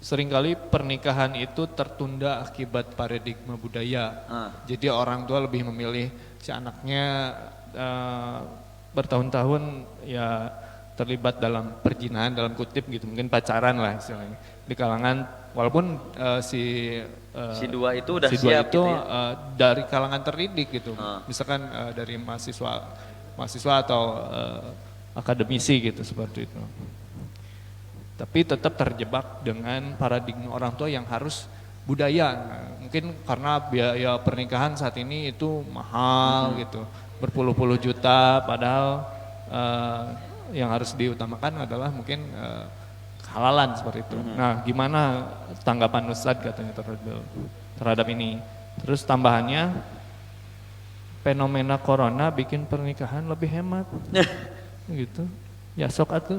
seringkali pernikahan itu tertunda akibat paradigma budaya. Jadi orang tua lebih memilih si anaknya bertahun-tahun ya terlibat dalam perzinahan dalam kutip gitu, mungkin pacaran lah istilahnya di kalangan, walaupun si dua itu udah si siap dua itu gitu ya? Dari kalangan terdidik gitu, misalkan dari mahasiswa atau akademisi gitu, seperti itu. Tapi tetap terjebak dengan paradigma orang tua yang harus budaya. Mungkin karena biaya pernikahan saat ini itu mahal gitu, berpuluh-puluh juta, padahal yang harus diutamakan adalah mungkin halalan seperti itu. Nah, gimana tanggapan Ustadz katanya terhadap ini? Terus tambahannya, fenomena corona bikin pernikahan lebih hemat, gitu. Ya sok atuh.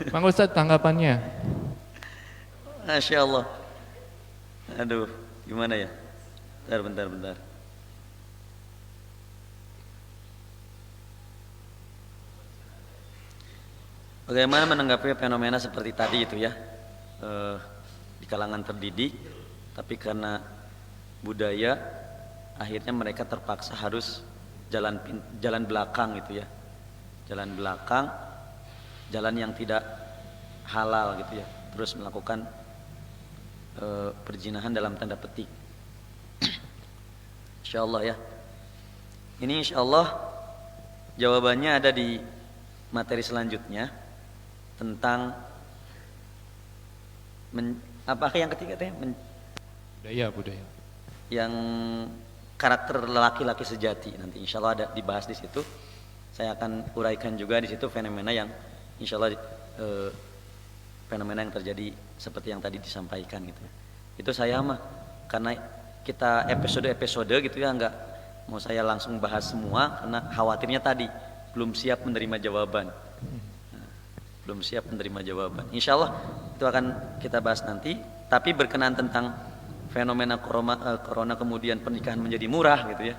Mang Ustadz tanggapannya? Masya Allah. Aduh, gimana ya? Bentar. Bagaimana menanggapi fenomena seperti tadi itu ya, di kalangan terdidik, tapi karena budaya, akhirnya mereka terpaksa harus jalan belakang gitu ya, jalan belakang, jalan yang tidak halal gitu ya, terus melakukan perzinahan dalam tanda petik. Insya Allah ya, ini insya Allah jawabannya ada di materi selanjutnya. Tentang apa yang ketiga teh? Budaya. Yang karakter laki-laki sejati, nanti insya Allah ada dibahas di situ. Saya akan uraikan juga di situ fenomena yang insya Allah fenomena yang terjadi seperti yang tadi disampaikan gitu. Itu saya mah karena kita episode gitu ya, nggak mau saya langsung bahas semua karena khawatirnya tadi belum siap menerima jawaban. Insya Allah itu akan kita bahas nanti. Tapi berkenaan tentang fenomena corona kemudian pernikahan menjadi murah gitu ya,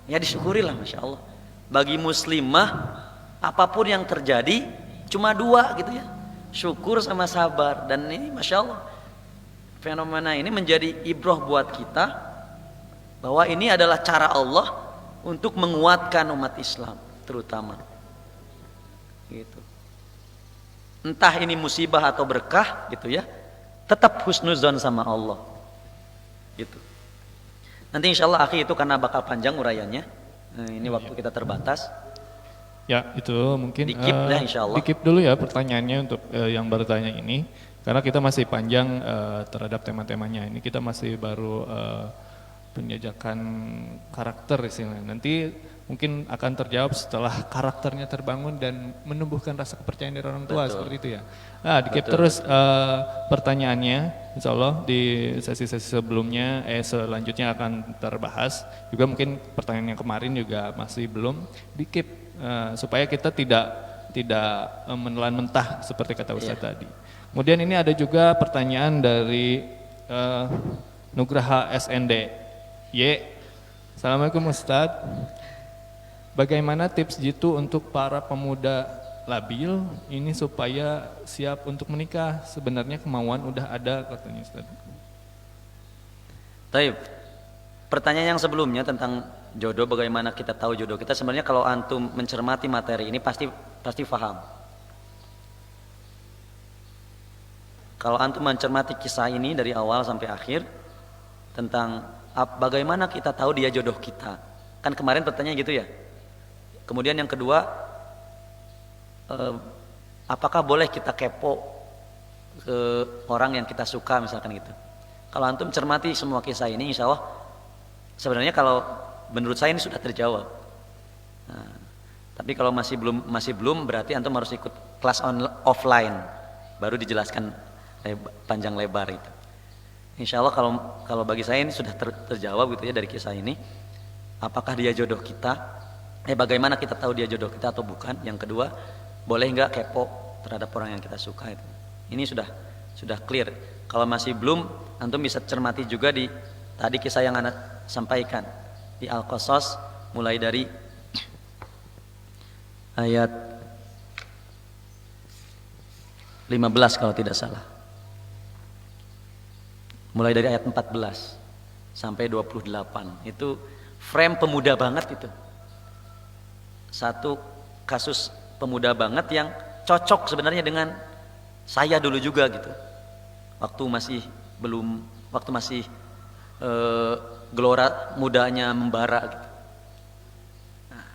ya disyukurilah, Masya Allah. Bagi muslimah apapun yang terjadi cuma dua gitu ya, syukur sama sabar. Dan ini Masya Allah, fenomena ini menjadi ibrah buat kita bahwa ini adalah cara Allah untuk menguatkan umat Islam terutama gitu. Entah ini musibah atau berkah gitu ya, tetap husnuzon sama Allah gitu. Nanti insya Allah akhi itu karena bakal panjang uraiannya, ini waktu kita terbatas. Ya itu mungkin di-keep ya insya Allah. Di-keep dulu ya pertanyaannya untuk yang bertanya ini, karena kita masih panjang terhadap tema-temanya. Ini kita masih baru penjajakan karakter istilahnya. Nanti mungkin akan terjawab setelah karakternya terbangun dan menumbuhkan rasa kepercayaan dari orang tua. Betul. Seperti itu ya. Nah, di-keep terus pertanyaannya, insya Allah di sesi-sesi sebelumnya, selanjutnya akan terbahas. Juga mungkin pertanyaan yang kemarin juga masih belum, di-keep supaya kita tidak menelan mentah seperti kata Ustadz tadi. Kemudian ini ada juga pertanyaan dari Nugraha SND. Assalamualaikum Ustadz. Bagaimana tips jitu untuk para pemuda labil ini supaya siap untuk menikah? Sebenarnya kemauan udah ada katanya Ustaz. Taib. Pertanyaan yang sebelumnya tentang jodoh, bagaimana kita tahu jodoh kita, sebenarnya kalau antum mencermati materi ini pasti paham. Kalau antum mencermati kisah ini dari awal sampai akhir tentang bagaimana kita tahu dia jodoh kita. Kan kemarin pertanyaan gitu ya. Kemudian yang kedua, apakah boleh kita kepo ke orang yang kita suka misalkan gitu. Kalau antum cermati semua kisah ini, insya Allah sebenarnya kalau menurut saya ini sudah terjawab. Nah, tapi kalau masih belum berarti antum harus ikut kelas offline baru dijelaskan panjang lebar itu. Insya Allah kalau bagi saya ini sudah terjawab gitu ya dari kisah ini. Apakah dia jodoh kita? Bagaimana kita tahu dia jodoh kita atau bukan? Yang kedua, boleh nggak kepo terhadap orang yang kita suka itu? Ini sudah clear. Kalau masih belum, antum bisa cermati juga di tadi kisah yang anak sampaikan di Al-Qasas mulai dari ayat 15 kalau tidak salah. Mulai dari ayat 14 sampai 28. Itu frame pemuda banget itu. Satu kasus pemuda banget yang cocok sebenarnya dengan saya dulu juga gitu. Waktu masih gelora mudanya membara gitu. Nah,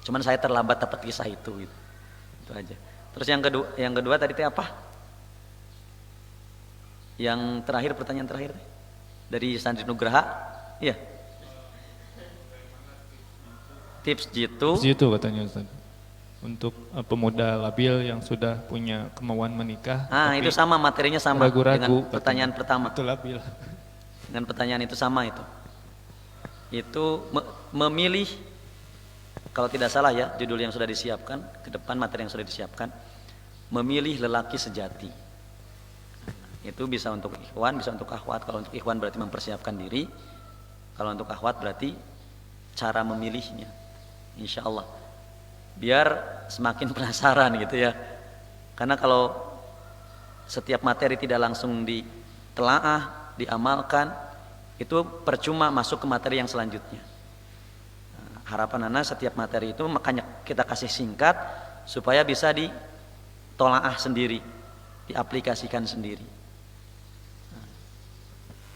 cuman saya terlambat dapat kisah itu gitu. Itu aja. Terus yang kedua tadi teh apa? Yang terakhir, pertanyaan terakhir dari Sandri Nugraha. Iya. Tips jitu katanya Ustaz. Untuk pemuda labil yang sudah punya kemauan menikah. Itu sama, materinya sama ragu-ragu, dengan pertanyaan pertama. Itu labil. Dengan pertanyaan itu sama itu. Itu memilih, kalau tidak salah ya, judul yang sudah disiapkan, ke depan materi yang sudah disiapkan, memilih lelaki sejati. Itu bisa untuk ikhwan, bisa untuk akhwat. Kalau untuk ikhwan berarti mempersiapkan diri. Kalau untuk akhwat berarti cara memilihnya. Insya Allah biar semakin penasaran gitu ya, karena kalau setiap materi tidak langsung ditelaah, diamalkan, itu percuma masuk ke materi yang selanjutnya. Harapan anak setiap materi itu makanya kita kasih singkat supaya bisa ditolaah sendiri, diaplikasikan sendiri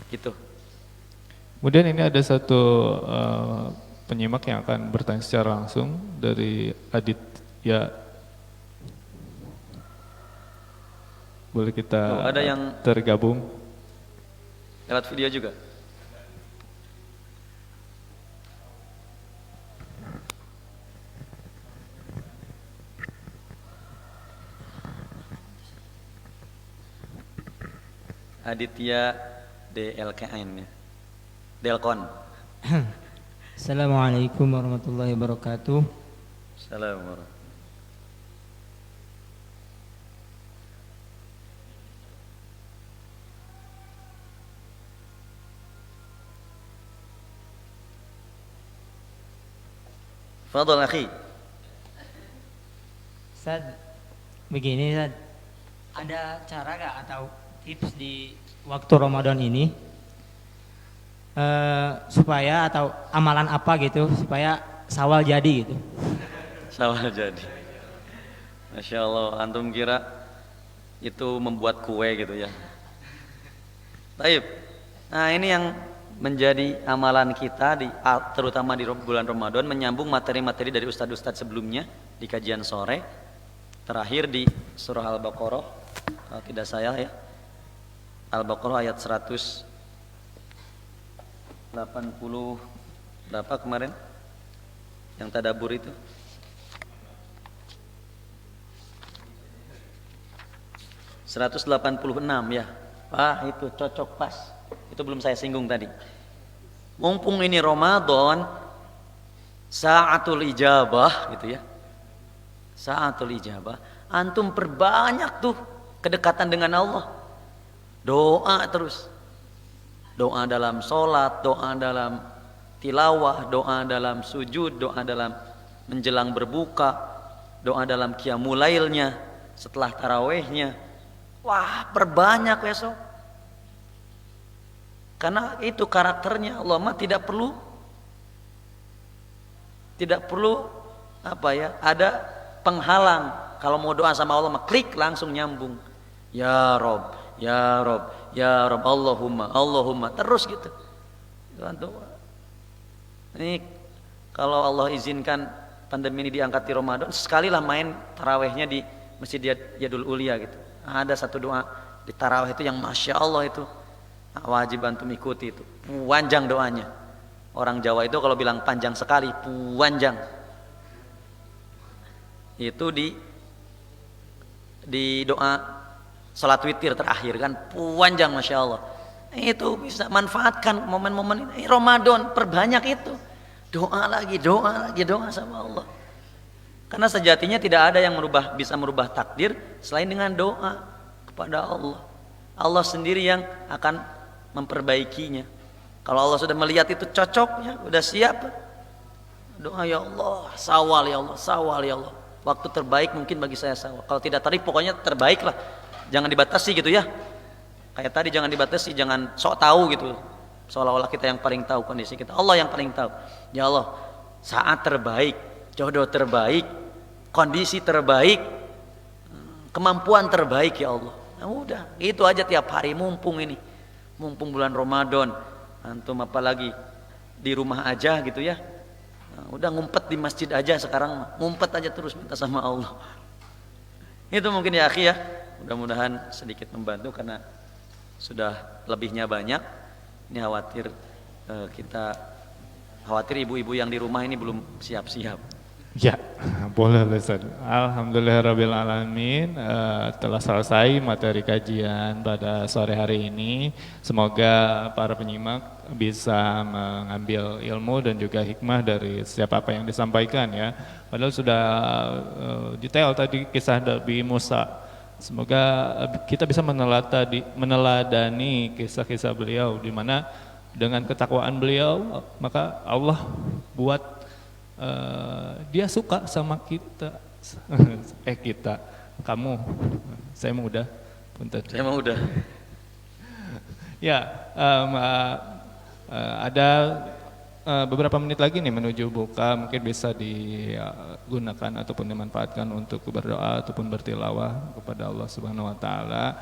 gitu. Kemudian ini ada satu penyimak yang akan bertanya secara langsung dari Adit. Ya, boleh kita ada yang tergabung lewat video juga. Aditya DLKN ya. Delkon. Assalamualaikum warahmatullahi wabarakatuh. Assalamualaikum. Fadhal akhi. Ustaz, begini Ustaz, ada cara gak atau tips di waktu Ramadan ini supaya, atau amalan apa gitu supaya Syawal jadi gitu? Syawal jadi. Masya Allah, antum kira itu membuat kue gitu ya. Baik. Nah, ini yang menjadi amalan kita terutama di bulan Ramadan, menyambung materi-materi dari ustadz-ustadz sebelumnya di kajian sore. Terakhir di surah Al-Baqarah, kalau tidak salah ya. Al-Baqarah ayat 100 80 berapa kemarin yang tadabbur itu? 186 ya. Wah, itu cocok pas. Itu belum saya singgung tadi. Mumpung ini Ramadan, sa'atul ijabah gitu ya. Sa'atul ijabah. Antum perbanyak tuh kedekatan dengan Allah. Doa terus. Doa dalam sholat, doa dalam tilawah, doa dalam sujud, doa dalam menjelang berbuka, doa dalam qiyamul lailnya, setelah tarawehnya. Wah, perbanyak besok. Karena itu karakternya Allah mah tidak perlu apa ya, ada penghalang. Kalau mau doa sama Allah mah klik langsung nyambung. Ya Rob, ya Rob, ya Rob, Allahumma, Allahumma, terus gitu. Ini kalau Allah izinkan pandemi ini diangkat di Ramadan, sekali lah main tarawehnya di Masjid Yadul Ulia gitu. Ada satu doa di taraweh itu yang Masya Allah itu wajib antum ikuti itu. Panjang doanya. Orang Jawa itu kalau bilang panjang sekali, panjang. Itu di doa salat witir terakhir kan panjang Masya Allah. Itu bisa manfaatkan momen-momen ini. Ramadan perbanyak itu. Doa lagi, doa lagi, doa sama Allah. Karena sejatinya tidak ada yang bisa merubah takdir selain dengan doa kepada Allah. Allah sendiri yang akan memperbaikinya. Kalau Allah sudah melihat itu cocoknya, sudah siap. Doa ya Allah, sawal ya Allah, sawal ya Allah. Waktu terbaik mungkin bagi saya sawal. Kalau tidak tarik pokoknya terbaik lah. Jangan dibatasi gitu ya. Kayak tadi jangan dibatasi, jangan sok tahu gitu. Seolah-olah kita yang paling tahu kondisi kita. Allah yang paling tahu. Ya Allah, saat terbaik, jodoh terbaik, kondisi terbaik, kemampuan terbaik ya Allah. Nah, udah, itu aja tiap hari mumpung ini. Mumpung bulan Ramadan. Antum apalagi di rumah aja gitu ya. Nah, udah ngumpet di masjid aja sekarang, ngumpet aja terus minta sama Allah. Itu mungkin ya akhi ya. Mudah-mudahan sedikit membantu karena sudah lebihnya banyak. Ini khawatir ibu-ibu yang di rumah ini belum siap-siap. Ya, boleh Ustaz. Alhamdulillahirrabbilalamin. Telah selesai materi kajian pada sore hari ini. Semoga para penyimak bisa mengambil ilmu dan juga hikmah dari setiap apa yang disampaikan ya. Padahal sudah detail tadi kisah Nabi Musa. Semoga kita bisa meneladani kisah-kisah beliau, di mana dengan ketakwaan beliau maka Allah buat dia suka sama kita. Kamu, saya mau udah, punten. Saya mau udah. Ya, ada beberapa menit lagi nih menuju buka, mungkin bisa digunakan ataupun dimanfaatkan untuk berdoa ataupun bertilawah kepada Allah Subhanahu wa taala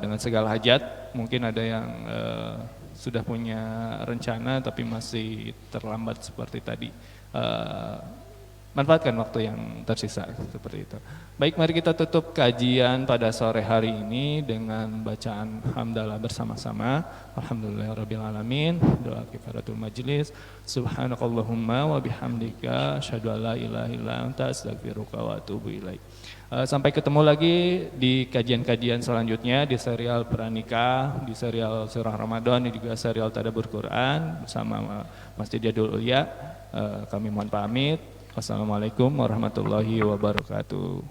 dengan segala hajat. Mungkin ada yang sudah punya rencana tapi masih terlambat seperti tadi. Manfaatkan waktu yang tersisa seperti itu. Baik, mari kita tutup kajian pada sore hari ini dengan bacaan hamdalah bersama-sama. Alhamdulillahirrabbilalamin. Doa kifaratul majlis. Subhanakallahumma wa bihamdika asyhadu an la ilaha illa anta astaghfiruka wa atubu ilaik. Sampai ketemu lagi di kajian-kajian selanjutnya di serial Pranikah, di serial Surah Ramadan, dan juga serial Tadabbur Quran bersama Masjid Yadul Ulia. Kami mohon pamit. Wassalamualaikum warahmatullahi wabarakatuh.